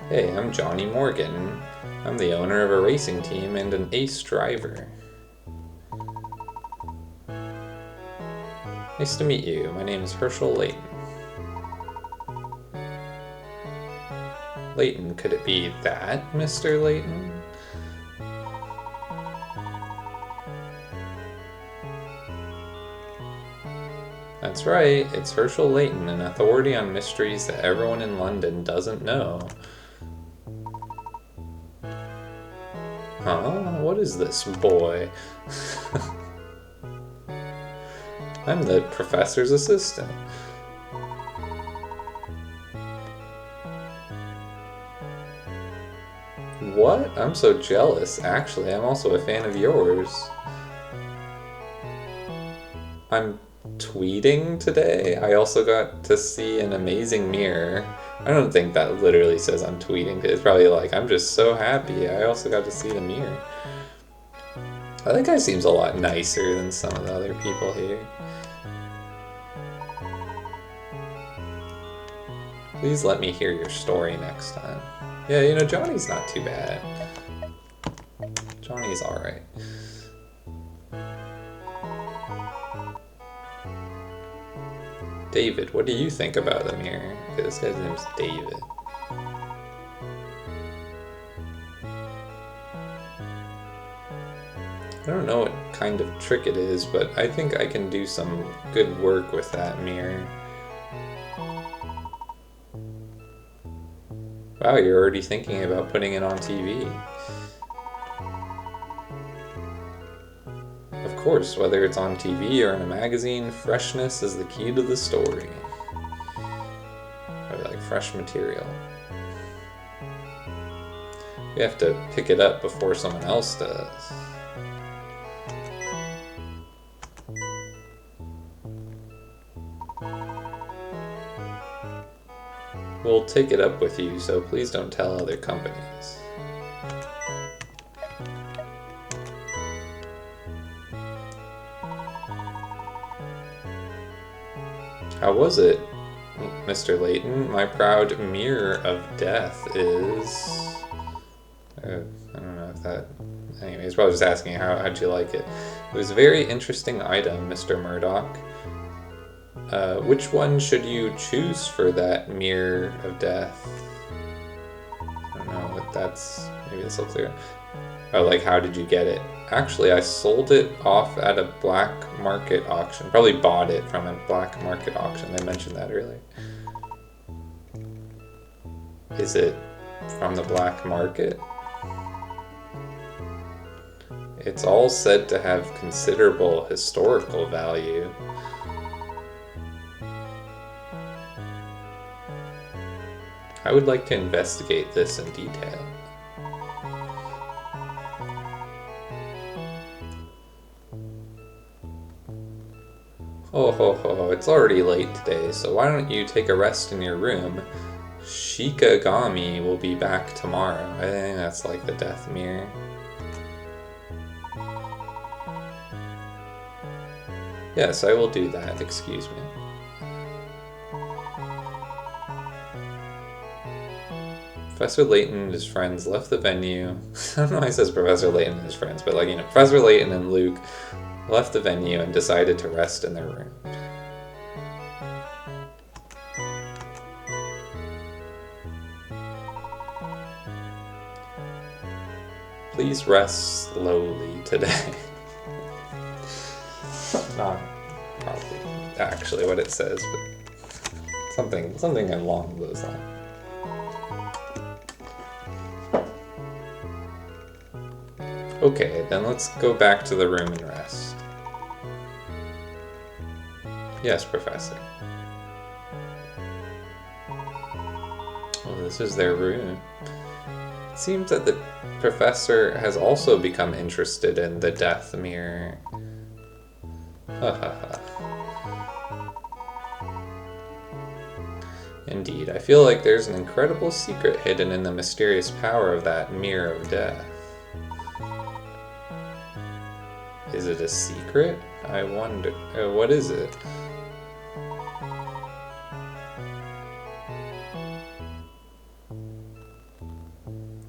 Hey, I'm Johnny Morgan. I'm the owner of a racing team and an ace driver. Nice to meet you. My name is Herschel Layton. Layton, could it be that, Mr. Layton? That's right, it's Herschel Layton, an authority on mysteries that everyone in London doesn't know. Huh? What is this, boy? I'm the professor's assistant. What? I'm so jealous. Actually, I'm also a fan of yours. I'm tweeting today. I also got to see an amazing mirror. I don't think that literally says I'm tweeting. It's probably like, I'm just so happy. I also got to see the mirror. That guy seems a lot nicer than some of the other people here. Please let me hear your story next time. Yeah, you know, Johnny's not too bad. Johnny's alright. David, what do you think about the mirror? Okay, this guy's name's David. I don't know what kind of trick it is, but I think I can do some good work with that mirror. Wow, you're already thinking about putting it on TV. Of course, whether it's on TV or in a magazine, freshness is the key to the story. Probably like fresh material. We have to pick it up before someone else does. We'll take it up with you, so please don't tell other companies. How was it, Mr. Layton? My proud mirror of death is... I don't know if that... Anyway, he's probably just asking how'd you like it. It was a very interesting item, Mr. Murdoch. Which one should you choose for that mirror of death? I don't know if that's... Maybe this will clear. Oh, like, how did you get it? Actually, I sold it off at a black market auction. Probably bought it from a black market auction. They mentioned that earlier. Is it from the black market? It's all said to have considerable historical value. I would like to investigate this in detail. Ho ho ho, it's already late today, so why don't you take a rest in your room? Shikagami will be back tomorrow. I think that's like the death mirror. Yes, I will do that, excuse me. Professor Layton and his friends left the venue. I don't know why he says Professor Layton and his friends, but like, you know, Professor Layton and Luke left the venue and decided to rest in their room. Please rest slowly today. Not probably actually what it says, but something along those lines. Okay, then let's go back to the room and rest. Yes, Professor. Well, this is their room. It seems that the professor has also become interested in the death mirror. Ha ha ha. Indeed, I feel like there's an incredible secret hidden in the mysterious power of that mirror of death. Is it a secret? I wonder. What is it?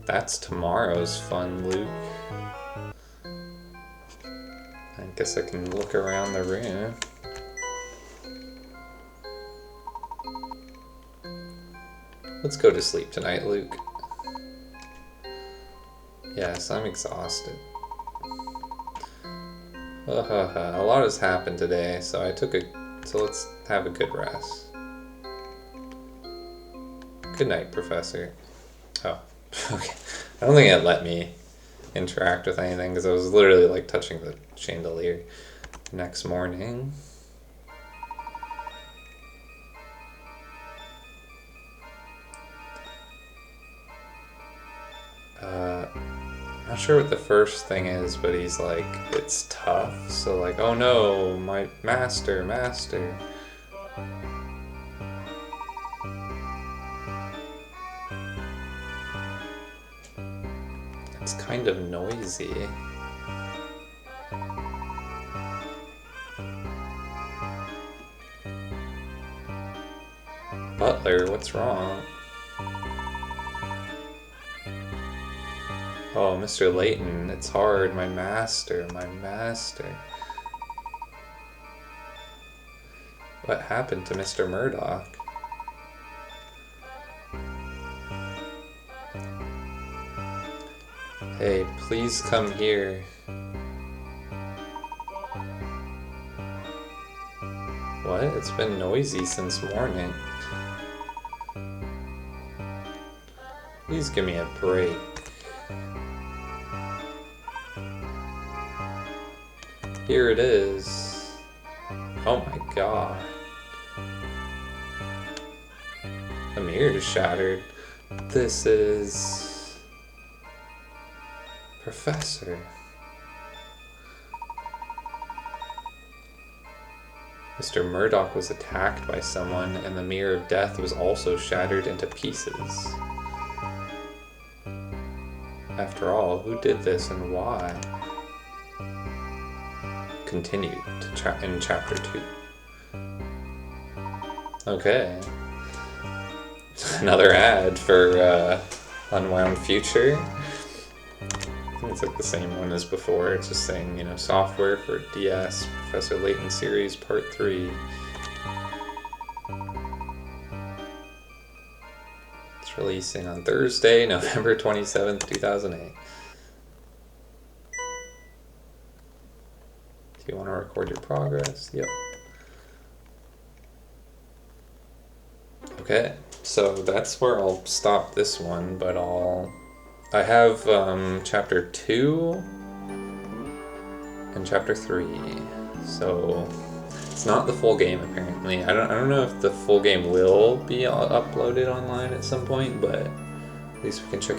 That's tomorrow's fun, Luke. I guess I can look around the room. Let's go to sleep tonight, Luke. Yes, I'm exhausted. A lot has happened today, so let's have a good rest. Good night, Professor. Oh, okay. I don't think it let me interact with anything because I was literally like touching the chandelier. Next morning. Not sure what the first thing is, but he's like, it's tough. So like, oh no, my master. It's kind of noisy. Butler, what's wrong? Oh, Mr. Layton, it's hard. My master. What happened to Mr. Murdoch? Hey, please come here. What? It's been noisy since morning. Please give me a break. Here it is. Oh my god. The mirror is shattered. This is... Professor. Mr. Murdoch was attacked by someone, and the mirror of death was also shattered into pieces. After all, who did this and why? Continued in chapter 2. Okay. Another ad for Unwound Future. I think it's like the same one as before. It's just saying, you know, software for DS, Professor Layton series, part 3. It's releasing on Thursday, November 27th, 2008. Do you want to record your progress? Yep. Okay, so that's where I'll stop this one, but I have chapter 2 and chapter 3. So it's not the full game apparently. I don't know if the full game will be uploaded online at some point, but at least we can check